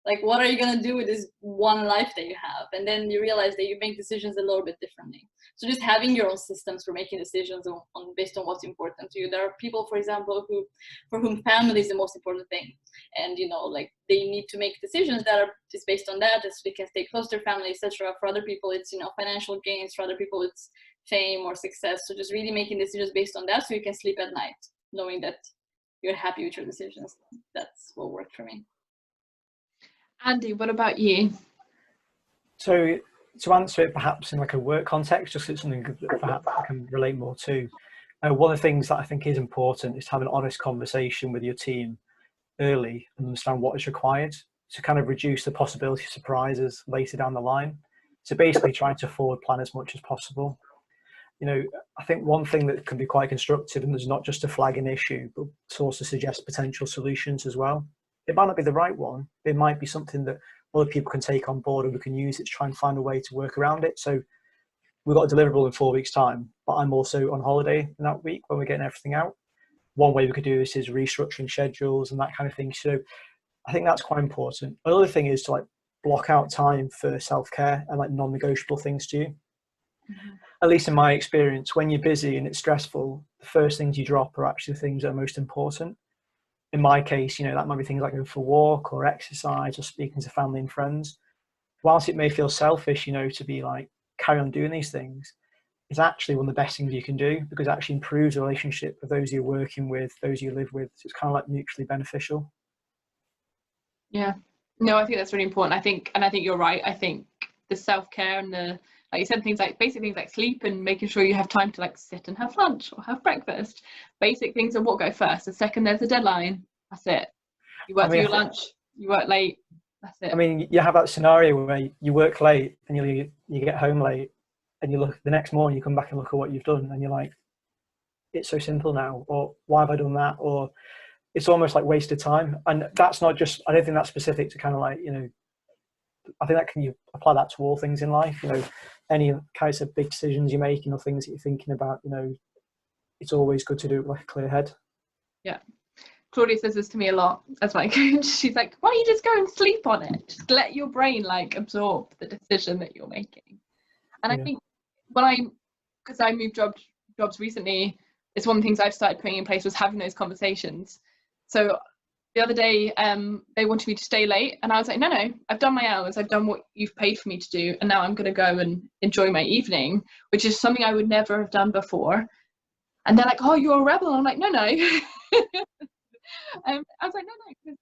Like, what are you going to do with this one life that you have? And then you realize that you make decisions a little bit differently. So just having your own systems for making decisions on based on what's important to you. There are people, for example, for whom family is the most important thing. And, you know, like they need to make decisions that are just based on that, as they can stay close to their family, etc. For other people, it's, you know, financial gains. For other people, it's fame or success. So just really making decisions based on that so you can sleep at night, knowing that you're happy with your decisions. That's what worked for me. Andy, what about you? So to answer it perhaps in like a work context, just it's something that perhaps I can relate more to. One of the things that I think is important is to have an honest conversation with your team early and understand what is required to kind of reduce the possibility of surprises later down the line. So basically trying to forward plan as much as possible. You know, I think one thing that can be quite constructive and is not just to flag an issue, but to also suggest potential solutions as well. It might not be the right one. It might be something that other people can take on board and we can use it to try and find a way to work around it. So we've got a deliverable in 4 weeks' time, but I'm also on holiday in that week when we're getting everything out. One way we could do this is restructuring schedules and that kind of thing. So I think that's quite important. Another thing is to like block out time for self-care and like non-negotiable things to you. Mm-hmm. At least in my experience, when you're busy and it's stressful, the first things you drop are actually the things that are most important. In my case, you know, that might be things like going for a walk or exercise or speaking to family and friends. Whilst it may feel selfish, you know, to be like, carry on doing these things, it's actually one of the best things you can do because it actually improves the relationship with those you're working with, those you live with. So it's kind of like mutually beneficial. Yeah, no, I think that's really important. I think you're right. I think the self-care and the, like you said, things like basic things like sleep and making sure you have time to like sit and have lunch or have breakfast. Basic things are what go first. The second there's a deadline, that's it. You work through your lunch, you work late, that's it. I mean, you have that scenario where you work late and you get home late and you look the next morning, you come back and look at what you've done and you're like, it's so simple now, or why have I done that? Or it's almost like wasted time. And that's not just, I don't think that's specific to kind of like, you know, I think that can you apply that to all things in life. You know, any kinds of big decisions you make, you know, things that you're thinking about. You know, it's always good to do it with a clear head. Yeah. Claudia says this to me a lot as my coach. She's like, why don't you just go and sleep on it? Just let your brain like absorb the decision that you're making. And I think because I moved jobs recently, it's one of the things I've started putting in place was having those conversations. So the other day, they wanted me to stay late, and I was like, no, I've done my hours, I've done what you've paid for me to do, and now I'm going to go and enjoy my evening, which is something I would never have done before. And they're like, oh, you're a rebel. And I'm like, no. I was like, no, because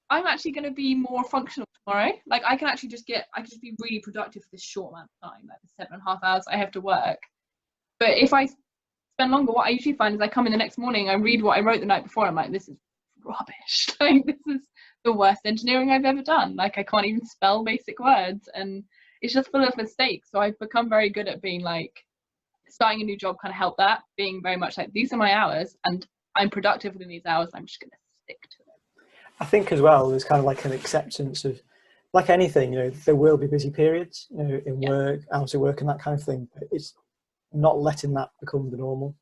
I'm actually going to be more functional tomorrow. Like I can actually just be really productive for this short amount of time, like the 7.5 hours I have to work. But if I spend longer, what I usually find is I come in the next morning, I read what I wrote the night before, I'm like, this is rubbish. Like this is the worst engineering I've ever done. Like I can't even spell basic words, and it's just full of mistakes. So I've become very good at being like, starting a new job kind of helped that, being very much like, these are my hours and I'm productive within these hours, I'm just going to stick to it. I think as well, there's kind of like an acceptance of, like anything, you know, there will be busy periods, you know, in work, out of work and that kind of thing, but it's not letting that become the normal.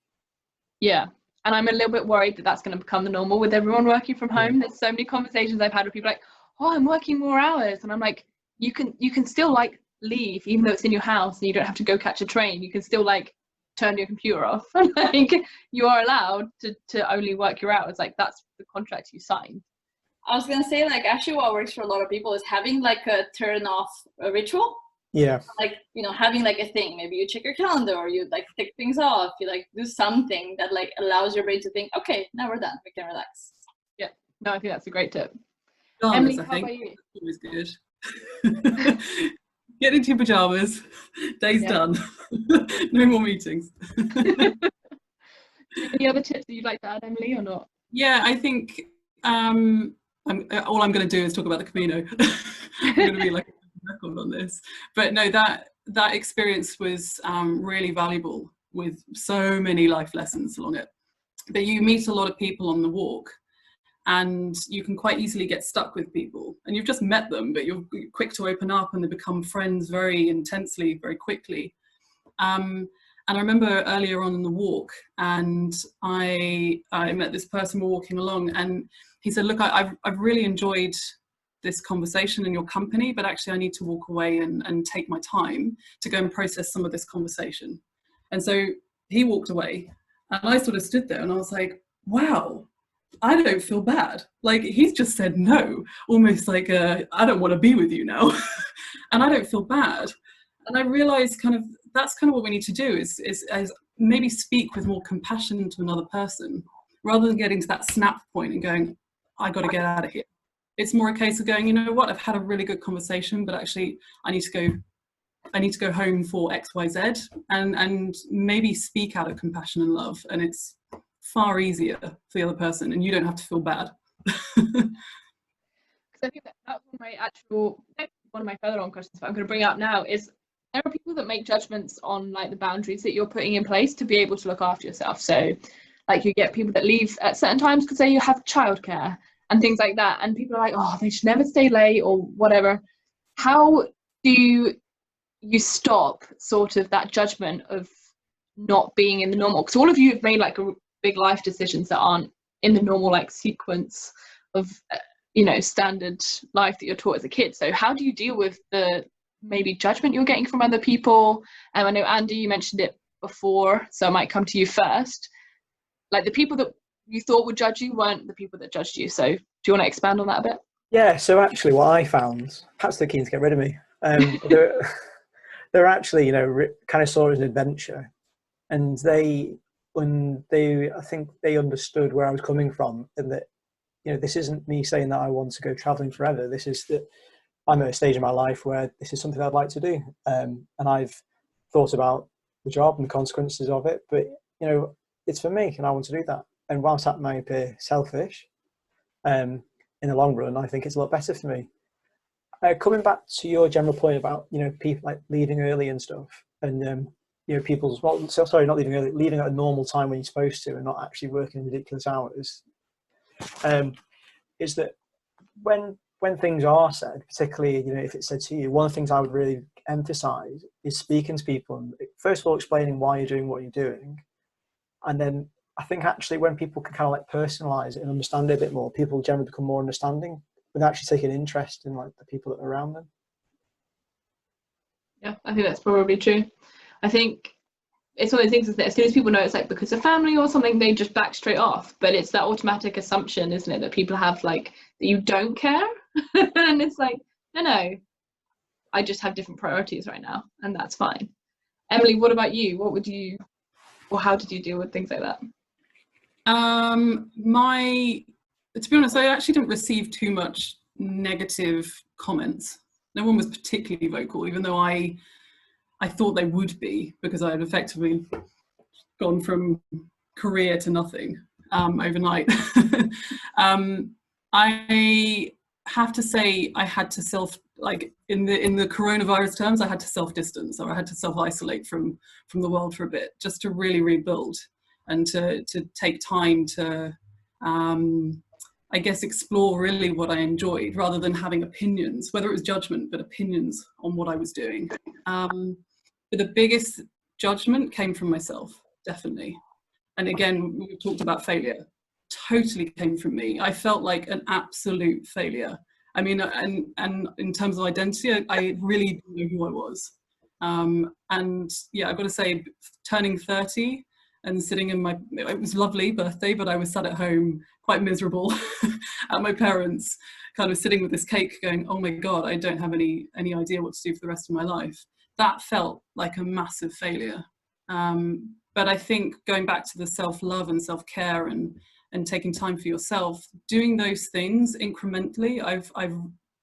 Yeah. And I'm a little bit worried that that's going to become the normal with everyone working from home. There's so many conversations I've had with people like, oh, I'm working more hours. And I'm like, you can still like leave, even though it's in your house and you don't have to go catch a train. You can still like turn your computer off. Like you are allowed to only work your hours. Like that's the contract you signed. I was gonna say, like, actually what works for a lot of people is having like a turn off ritual. Yeah. Like, you know, having like a thing, maybe you check your calendar or you like tick things off, you like do something that like allows your brain to think, okay, now we're done, we can relax. Yeah, no, I think that's a great tip. Pajamas, Emily, I think. how about you? Always good. Get into your pajamas. Day's done. No more meetings. Any other tips that you'd like to add, Emily, or not? Yeah, I think all I'm going to do is talk about the Camino. I'm going to be like a record on this. But no, that experience was really valuable, with so many life lessons along it. But you meet a lot of people on the walk, and you can quite easily get stuck with people, and you've just met them, but you're quick to open up and they become friends very intensely, very quickly. And I remember earlier on in the walk, and I met this person, we're walking along, and he said, look, I've really enjoyed this conversation in your company, but actually I need to walk away and take my time to go and process some of this conversation. And so he walked away, and I sort of stood there and I was like, wow, I don't feel bad. Like he's just said no, almost like I don't want to be with you now. And I don't feel bad. And I realized that's kind of what we need to do is maybe speak with more compassion to another person, rather than getting to that snap point and going, I got to get out of here. It's more a case of going, you know what, I've had a really good conversation, but actually I need to go home for X, Y, Z, and maybe speak out of compassion and love. And it's far easier for the other person, and you don't have to feel bad. Because I think that's one of my further on questions, but I'm going to bring up now is, there are people that make judgments on like the boundaries that you're putting in place to be able to look after yourself. So like you get people that leave at certain times because you have childcare and things like that, and people are like, oh, they should never stay late or whatever. How do you stop sort of that judgment of not being in the normal? Because all of you have made like a big life decisions that aren't in the normal like sequence of standard life that you're taught as a kid. So how do you deal with the maybe judgment you're getting from other people? And I know, Andy, you mentioned it before, so I might come to you first. Like the people that you thought would judge you weren't the people that judged you. So do you want to expand on that a bit? Yeah, so actually what I found, perhaps they're keen to get rid of me, they're actually, kind of saw it as an adventure. And I think they understood where I was coming from, and that, this isn't me saying that I want to go traveling forever. This is that I'm at a stage in my life where this is something I'd like to do. And I've thought about the job and the consequences of it, but, it's for me and I want to do that. And whilst that may appear selfish, in the long run, I think it's a lot better for me. Coming back to your general point about, people like leaving early and stuff, and, not leaving early, leaving at a normal time when you're supposed to and not actually working in ridiculous hours, is that when when things are said, particularly, you know, if it's said to you, one of the things I would really emphasize is speaking to people and first of all explaining why you're doing what you're doing. And then I think actually when people can kind of like personalize it and understand it a bit more, people generally become more understanding with actually taking interest in like the people that are around them. Yeah, I think that's probably true. I think it's one of those things, is that as soon as people know it's like because of family or something, they just back straight off. But it's that automatic assumption, isn't it, that people have, like, that you don't care. And it's like, no, I just have different priorities right now, and that's fine. Emily, what about you? What would you, or how did you deal with things like that? To be honest, I actually didn't receive too much negative comments. No one was particularly vocal, even though I thought they would be, because I had effectively gone from career to nothing overnight. I have to say, I had to in the coronavirus terms, I had to self-distance, or I had to self-isolate from the world for a bit, just to really rebuild and to take time to I guess explore really what I enjoyed, rather than having opinions, whether it was judgment, but opinions on what I was doing. But the biggest judgment came from myself, definitely. And again, we talked about failure, totally came from me. I felt like an absolute failure. I mean, and in terms of identity, I really didn't know who I was. And yeah, I've got to say, turning 30 and sitting in it was a lovely birthday, but I was sat at home quite miserable at my parents', kind of sitting with this cake going, oh my God, I don't have any idea what to do for the rest of my life. That felt like a massive failure. But I think going back to the self-love and self-care and taking time for yourself, doing those things incrementally, I've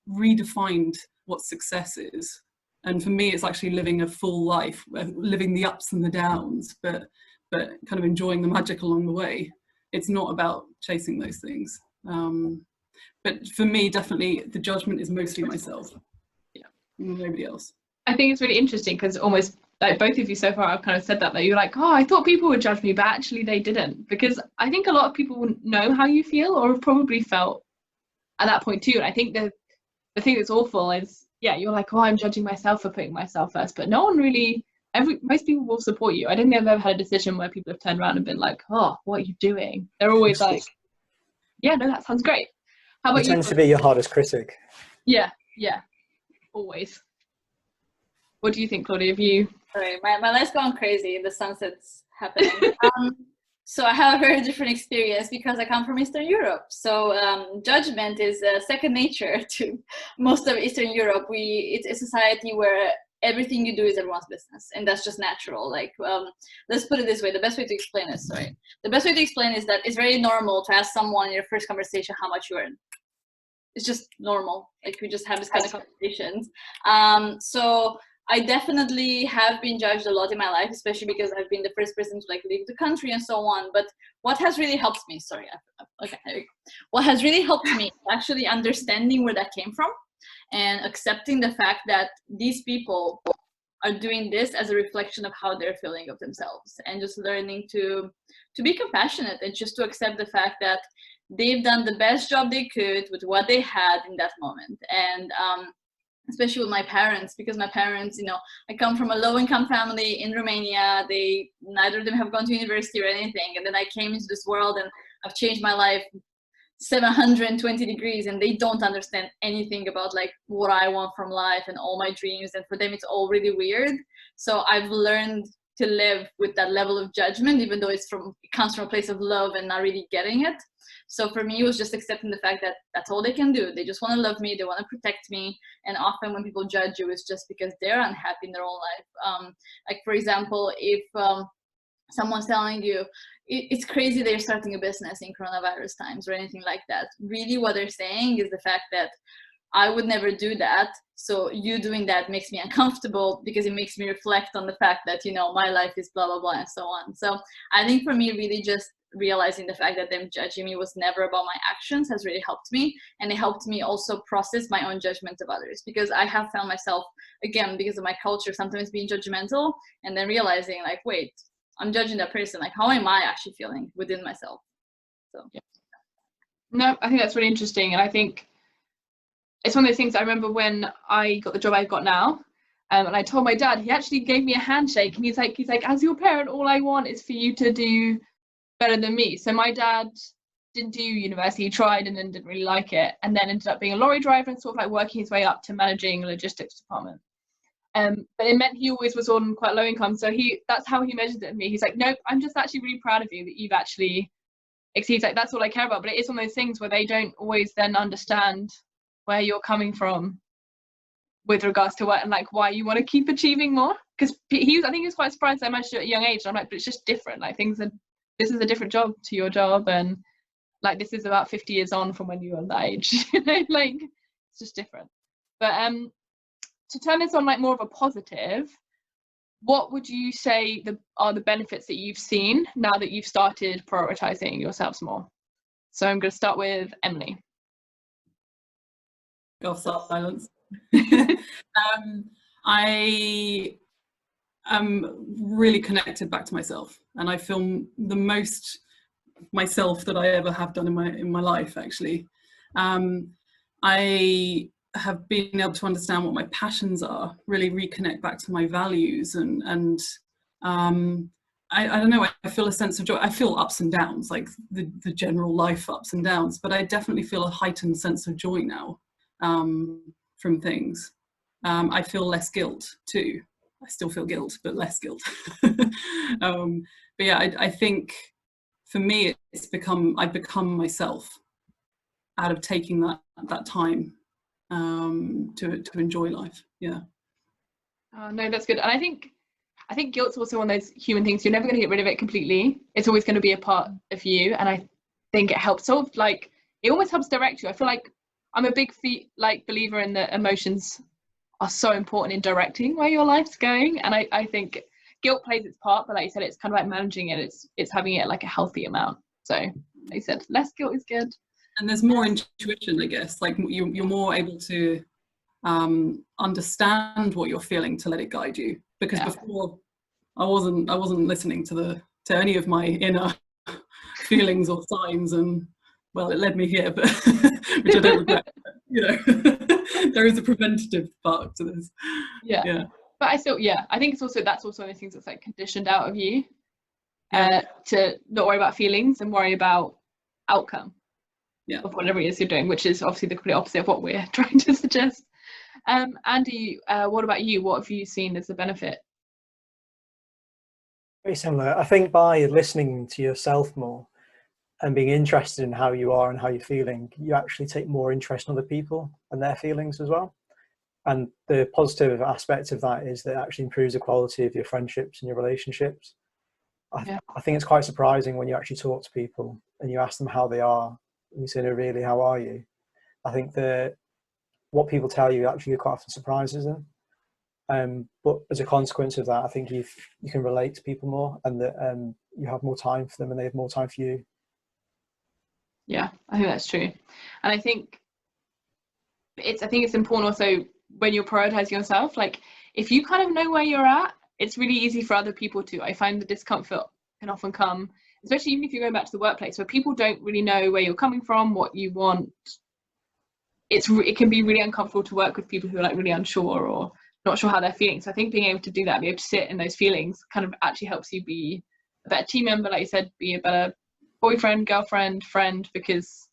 redefined what success is. And for me, it's actually living a full life, living the ups and the downs, but kind of enjoying the magic along the way. It's not about chasing those things. But for me, definitely, the judgment is mostly myself. Yeah, nobody else. I think it's really interesting because almost like both of you so far have kind of said that you're like, oh, I thought people would judge me, but actually they didn't. Because I think a lot of people know how you feel, or have probably felt at that point too. And I think the thing that's awful is, yeah, you're like, oh, I'm judging myself for putting myself first, but no one really, most people will support you. I don't think I've ever had a decision where people have turned around and been like, oh, what are you doing? They're always like, yeah, no, that sounds great. How about you? Tends to be your hardest critic. Yeah, always. What do you think, Claudia? Have you? Sorry, my life's gone crazy. The sunset's happening. So I have a very different experience because I come from Eastern Europe. So judgment is second nature to most of Eastern Europe. It's a society where everything you do is everyone's business, and that's just natural. Like, let's put it this way. The best way to explain is that it's very normal to ask someone in your first conversation how much you earn. It's just normal. Like, we just have this kind of conversations. So I definitely have been judged a lot in my life, especially because I've been the first person to like leave the country and so on. But what has really helped me, what has really helped me actually understanding where that came from and accepting the fact that these people are doing this as a reflection of how they're feeling of themselves, and just learning to be compassionate and just to accept the fact that they've done the best job they could with what they had in that moment. And especially with my parents, because my parents, I come from a low-income family in Romania. Neither of them have gone to university or anything. And then I came into this world and I've changed my life 720 degrees, and they don't understand anything about like what I want from life and all my dreams. And for them, it's all really weird. So I've learned to live with that level of judgment, even though it comes from a place of love and not really getting it. So for me, it was just accepting the fact that that's all they can do. They just want to love me. They want to protect me. And often when people judge you, it's just because they're unhappy in their own life. Like, for example, if someone's telling you, it's crazy that you're starting a business in coronavirus times or anything like that. Really what they're saying is the fact that I would never do that. So you doing that makes me uncomfortable because it makes me reflect on the fact that, my life is blah, blah, blah, and so on. So I think for me, really just realizing the fact that them judging me was never about my actions has really helped me. And it helped me also process my own judgment of others, because I have found myself, again, because of my culture, sometimes being judgmental and then realizing like, wait, I'm judging that person. Like, how am I actually feeling within myself? So, yeah. No, I think that's really interesting. And I think it's one of those things. I remember when I got the job I've got now, and I told my dad, he actually gave me a handshake, and he's like, as your parent, all I want is for you to do better than me. So my dad didn't do university, he tried and then didn't really like it, and then ended up being a lorry driver and sort of like working his way up to managing a logistics department. But it meant he always was on quite low income, so that's how he measured it with me. He's like, nope, I'm just actually really proud of you that you've actually exceeded. Like, that's all I care about. But it is one of those things where they don't always then understand where you're coming from with regards to what and like why you want to keep achieving more. Because I think he was quite surprised I managed to at a young age. And I'm like, but it's just different. Like this is a different job to your job, and like this is about 50 years on from when you were that age. You know, like it's just different. But to turn this on like more of a positive, what would you say are the benefits that you've seen now that you've started prioritizing yourselves more? So I'm going to start with Emily. Of silence. I am really connected back to myself, and I feel the most myself that I ever have done in my life. Actually, I have been able to understand what my passions are, really reconnect back to my values, and I don't know, I feel a sense of joy. I feel ups and downs, like the general life ups and downs, but I definitely feel a heightened sense of joy now from things. I feel less guilt too. I still feel guilt, but less guilt. But yeah, I think for me, I've become myself out of taking that time to enjoy life. Yeah. No, that's good. And I think guilt's also one of those human things. You're never going to get rid of it completely. It's always going to be a part of you. And I think it helps sort of like, it almost helps direct you. I feel like I'm a big believer in that emotions are so important in directing where your life's going. And I think guilt plays its part, but like you said, it's kind of like managing it. It's having it like a healthy amount. So like you said, less guilt is good. And there's more intuition, I guess. Like you're more able to understand what you're feeling to let it guide you. Because before, I wasn't listening to any of my inner feelings or signs, and well, it led me here, but which I don't regret. You know, there is a preventative part to this. Yeah. But I think it's also that's also one of the things that's like conditioned out of you to not worry about feelings and worry about outcome of whatever it is you're doing, which is obviously the complete opposite of what we're trying to suggest. Andy, what about you? What have you seen as a benefit? Very similar. I think by listening to yourself more and being interested in how you are and how you're feeling, you actually take more interest in other people and their feelings as well. And the positive aspect of that is that it actually improves the quality of your friendships and your relationships. I think it's quite surprising when you actually talk to people and you ask them how they are, and you say, no, really, how are you? I think that what people tell you actually quite often surprises them. But as a consequence of that, I think you can relate to people more, and that you have more time for them and they have more time for you. Yeah, I think that's true. And I think it's important also when you're prioritizing yourself, like if you kind of know where you're at, it's really easy for other people too. I find the discomfort can often come, especially even if you're going back to the workplace where people don't really know where you're coming from, what you want. It can be really uncomfortable to work with people who are like really unsure or not sure how they're feeling. So I think being able to do that, be able to sit in those feelings kind of actually helps you be a better team member, like you said, be a better boyfriend, girlfriend, friend, because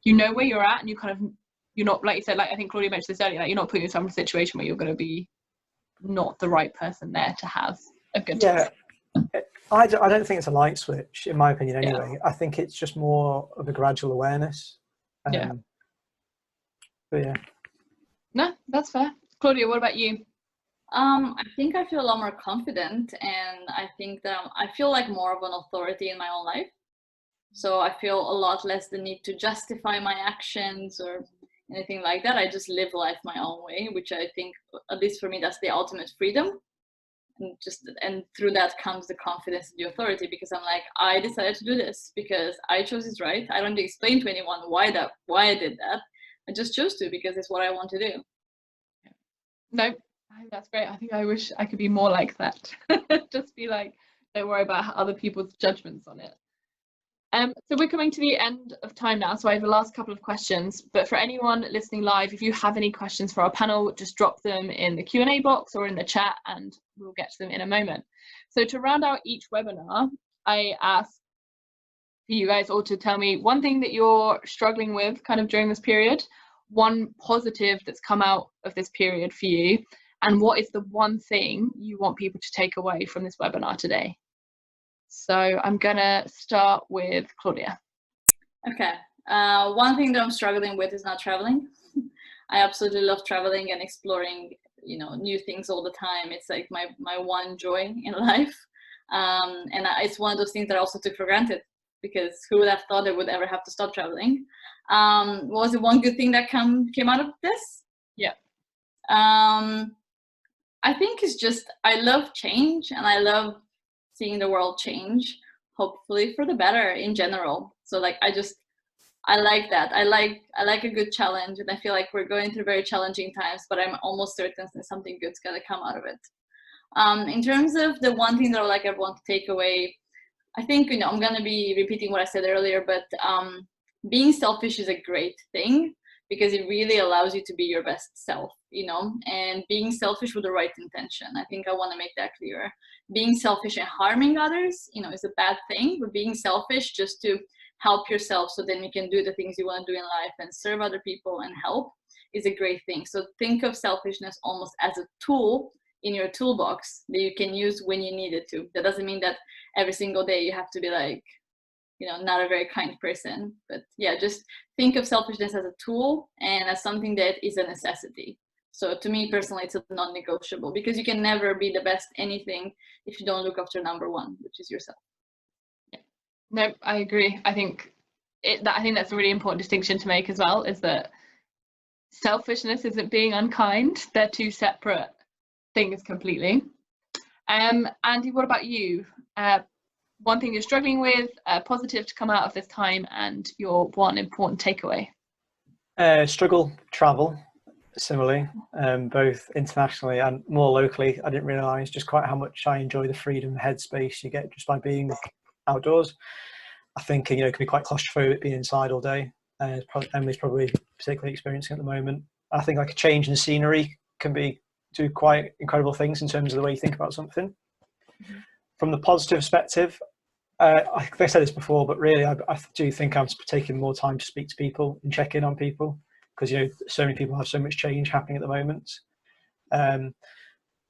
you know where you're at and you're not, like you said, like I think Claudia mentioned this earlier, like you're not putting yourself in a situation where you're going to be not the right person there to have a good time. I don't think it's a light switch, in my opinion anyway. I think it's just more of a gradual awareness. But yeah. No, that's fair. Claudia, what about you? I think I feel a lot more confident, and I think that I feel like more of an authority in my own life. So I feel a lot less the need to justify my actions or anything like that. I just live life my own way, which I think, at least for me, that's the ultimate freedom. And through that comes the confidence and the authority, because I'm like, I decided to do this because I chose this, right? I don't need to explain to anyone why I did that. I just chose to because it's what I want to do. No, I think that's great. I think I wish I could be more like that. Just be like, don't worry about other people's judgments on it. So we're coming to the end of time now, so I have the last couple of questions, but for anyone listening live, if you have any questions for our panel, just drop them in the Q&A box or in the chat and we'll get to them in a moment. So to round out each webinar, I ask for you guys all to tell me one thing that you're struggling with kind of during this period, one positive that's come out of this period for you, and what is the one thing you want people to take away from this webinar today? So I'm gonna start with Claudia. Okay. One thing that I'm struggling with is not traveling. I absolutely love traveling and exploring, new things all the time. It's like my one joy in life. And it's one of those things that I also took for granted, because who would have thought I would ever have to stop traveling? What was the one good thing that came out of this? Yeah. I think it's just, I love change and I love seeing the world change, hopefully for the better in general. So like, I like that. I like a good challenge, and I feel like we're going through very challenging times, but I'm almost certain that something good's gonna come out of it. In terms of the one thing that I would like everyone to take away, I think, I'm gonna be repeating what I said earlier, but being selfish is a great thing, because it really allows you to be your best self, and being selfish with the right intention. I think I want to make that clear. Being selfish and harming others, is a bad thing, but being selfish just to help yourself so then you can do the things you want to do in life and serve other people and help is a great thing. So think of selfishness almost as a tool in your toolbox that you can use when you need it to. That doesn't mean that every single day you have to be like, not a very kind person, but yeah, just think of selfishness as a tool and as something that is a necessity. So to me personally, it's a non-negotiable, because you can never be the best anything if you don't look after number one, which is yourself. Yeah. No, I agree. I think that's a really important distinction to make as well, is that selfishness isn't being unkind. They're two separate things completely. Andy, what about you? One thing you're struggling with, positive to come out of this time, and your one important takeaway? Struggle, travel, similarly, both internationally and more locally. I didn't realise just quite how much I enjoy the freedom headspace you get just by being outdoors. I think, it can be quite claustrophobic being inside all day. Emily's probably particularly experiencing at the moment. I think like a change in scenery can do quite incredible things in terms of the way you think about something. Mm-hmm. From the positive perspective, I think I said this before, but really I do think I'm taking more time to speak to people and check in on people, because so many people have so much change happening at the moment. But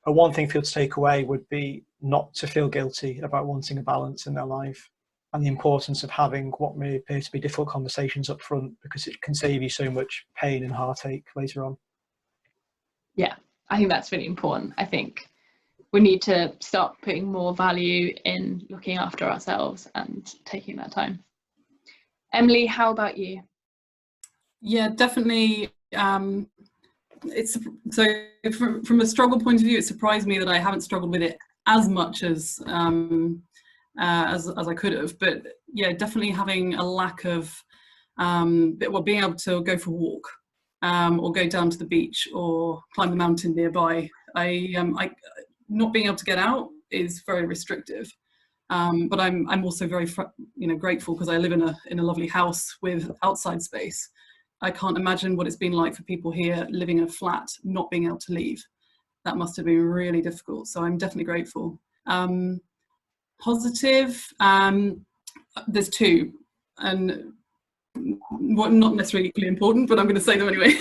one thing for people to take away would be not to feel guilty about wanting a balance in their life, and the importance of having what may appear to be difficult conversations up front, because it can save you so much pain and heartache later on. Yeah, I think that's really important. I think we need to start putting more value in looking after ourselves and taking that time. Emily, how about you? Yeah, definitely. It's so from a struggle point of view, it surprised me that I haven't struggled with it as much as I could have. But yeah, definitely having a lack of being able to go for a walk, or go down to the beach or climb the mountain nearby. Not being able to get out is very restrictive, but I'm also very grateful, because I live in a lovely house with outside space. I can't imagine what it's been like for people here living in a flat, not being able to leave. That must have been really difficult. So I'm definitely grateful. Positive, there's two, and what not necessarily equally important, but I'm going to say them anyway.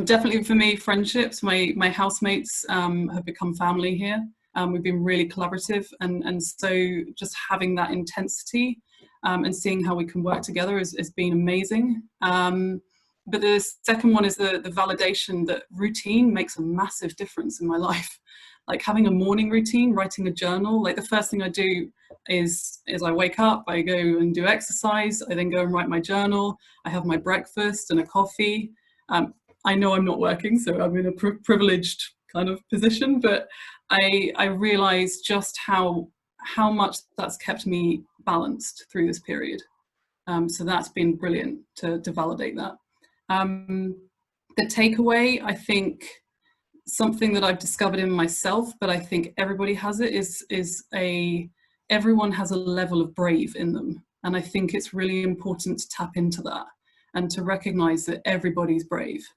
Definitely for me, friendships. My housemates have become family here. We've been really collaborative, and so just having that intensity and seeing how we can work together has been amazing. But the second one is the validation that routine makes a massive difference in my life. Like having a morning routine, writing a journal. Like the first thing I do is I wake up, I go and do exercise, I then go and write my journal, I have my breakfast and a coffee. I know I'm not working, so I'm in a privileged kind of position, but I realise just how much that's kept me balanced through this period. So that's been brilliant to validate that. The takeaway, I think, something that I've discovered in myself, but I think everybody has it, everyone has a level of brave in them. And I think it's really important to tap into that and to recognize that everybody's brave.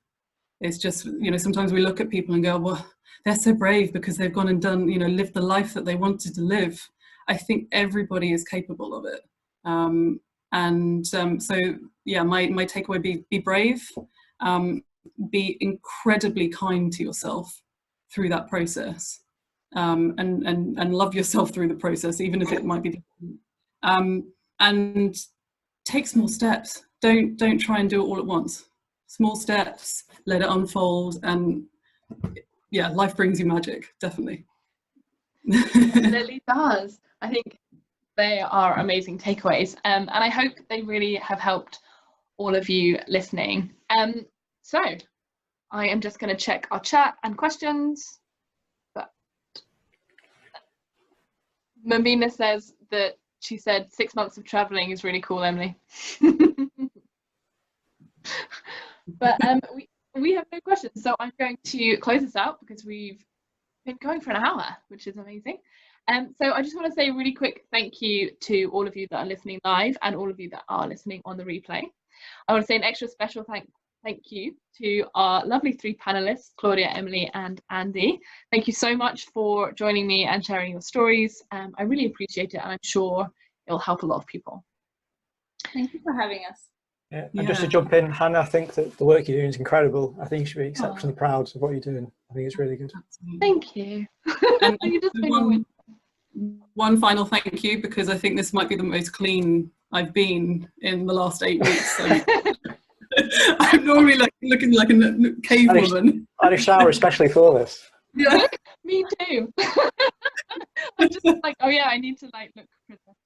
It's just, you know, sometimes we look at people and go, well, they're so brave because they've gone and done, you know, lived the life that they wanted to live. I think everybody is capable of it. So yeah, my takeaway, be brave, be incredibly kind to yourself through that process, and love yourself through the process, even if it might be difficult. And take small steps. Don't try and do it all at once. Small steps, let it unfold, and yeah, life brings you magic, definitely. It really does. I think they are amazing takeaways, and I hope they really have helped all of you listening. So I am just going to check our chat and questions. But Mamina says that she said 6 months of traveling is really cool, Emily. But we have no questions, so I'm going to close this out because we've been going for an hour, which is amazing. So I just want to say a really quick thank you to all of you that are listening live and all of you that are listening on the replay. I want to say an extra special thank you to our lovely 3 panelists, Claudia, Emily and Andy. Thank you so much for joining me and sharing your stories. I really appreciate it, and I'm sure it'll help a lot of people. Thank you for having us. Yeah, and just to jump in, Hannah, I think that the work you're doing is incredible. I think you should be exceptionally proud of what you're doing. I think it's really good. Thank you. And one final thank you, because I think this might be the most clean I've been in the last 8 weeks. So I'm normally looking like a cave woman. I had a shower especially for this. Yeah. Me too. I'm just like, oh yeah, I need to like look presentable.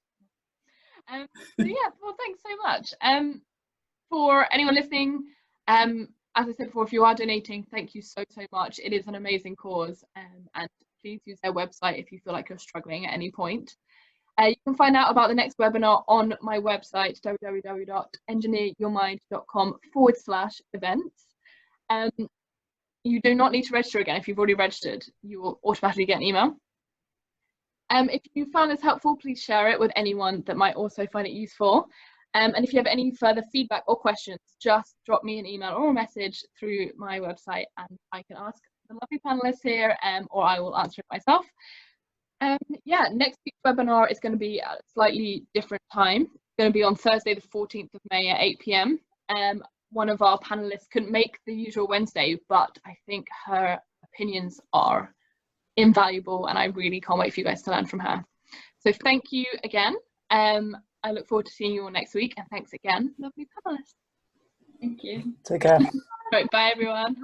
So yeah, well, thanks so much. For anyone listening, as I said before, if you are donating, thank you so much. It is an amazing cause, and please use their website if you feel like you're struggling at any point. You can find out about the next webinar on my website, www.engineeryourmind.com/events. You do not need to register again. If you've already registered, you will automatically get an email. If you found this helpful, please share it with anyone that might also find it useful. And if you have any further feedback or questions, just drop me an email or a message through my website, and I can ask the lovely panelists here, or I will answer it myself. Yeah, next week's webinar is going to be at a slightly different time. It's going to be on Thursday, the 14th of May at 8 p.m. One of our panelists couldn't make the usual Wednesday, but I think her opinions are invaluable, and I really can't wait for you guys to learn from her. So thank you again. I look forward to seeing you all next week, and thanks again, lovely panelists. Thank you. Take care. Right, bye everyone.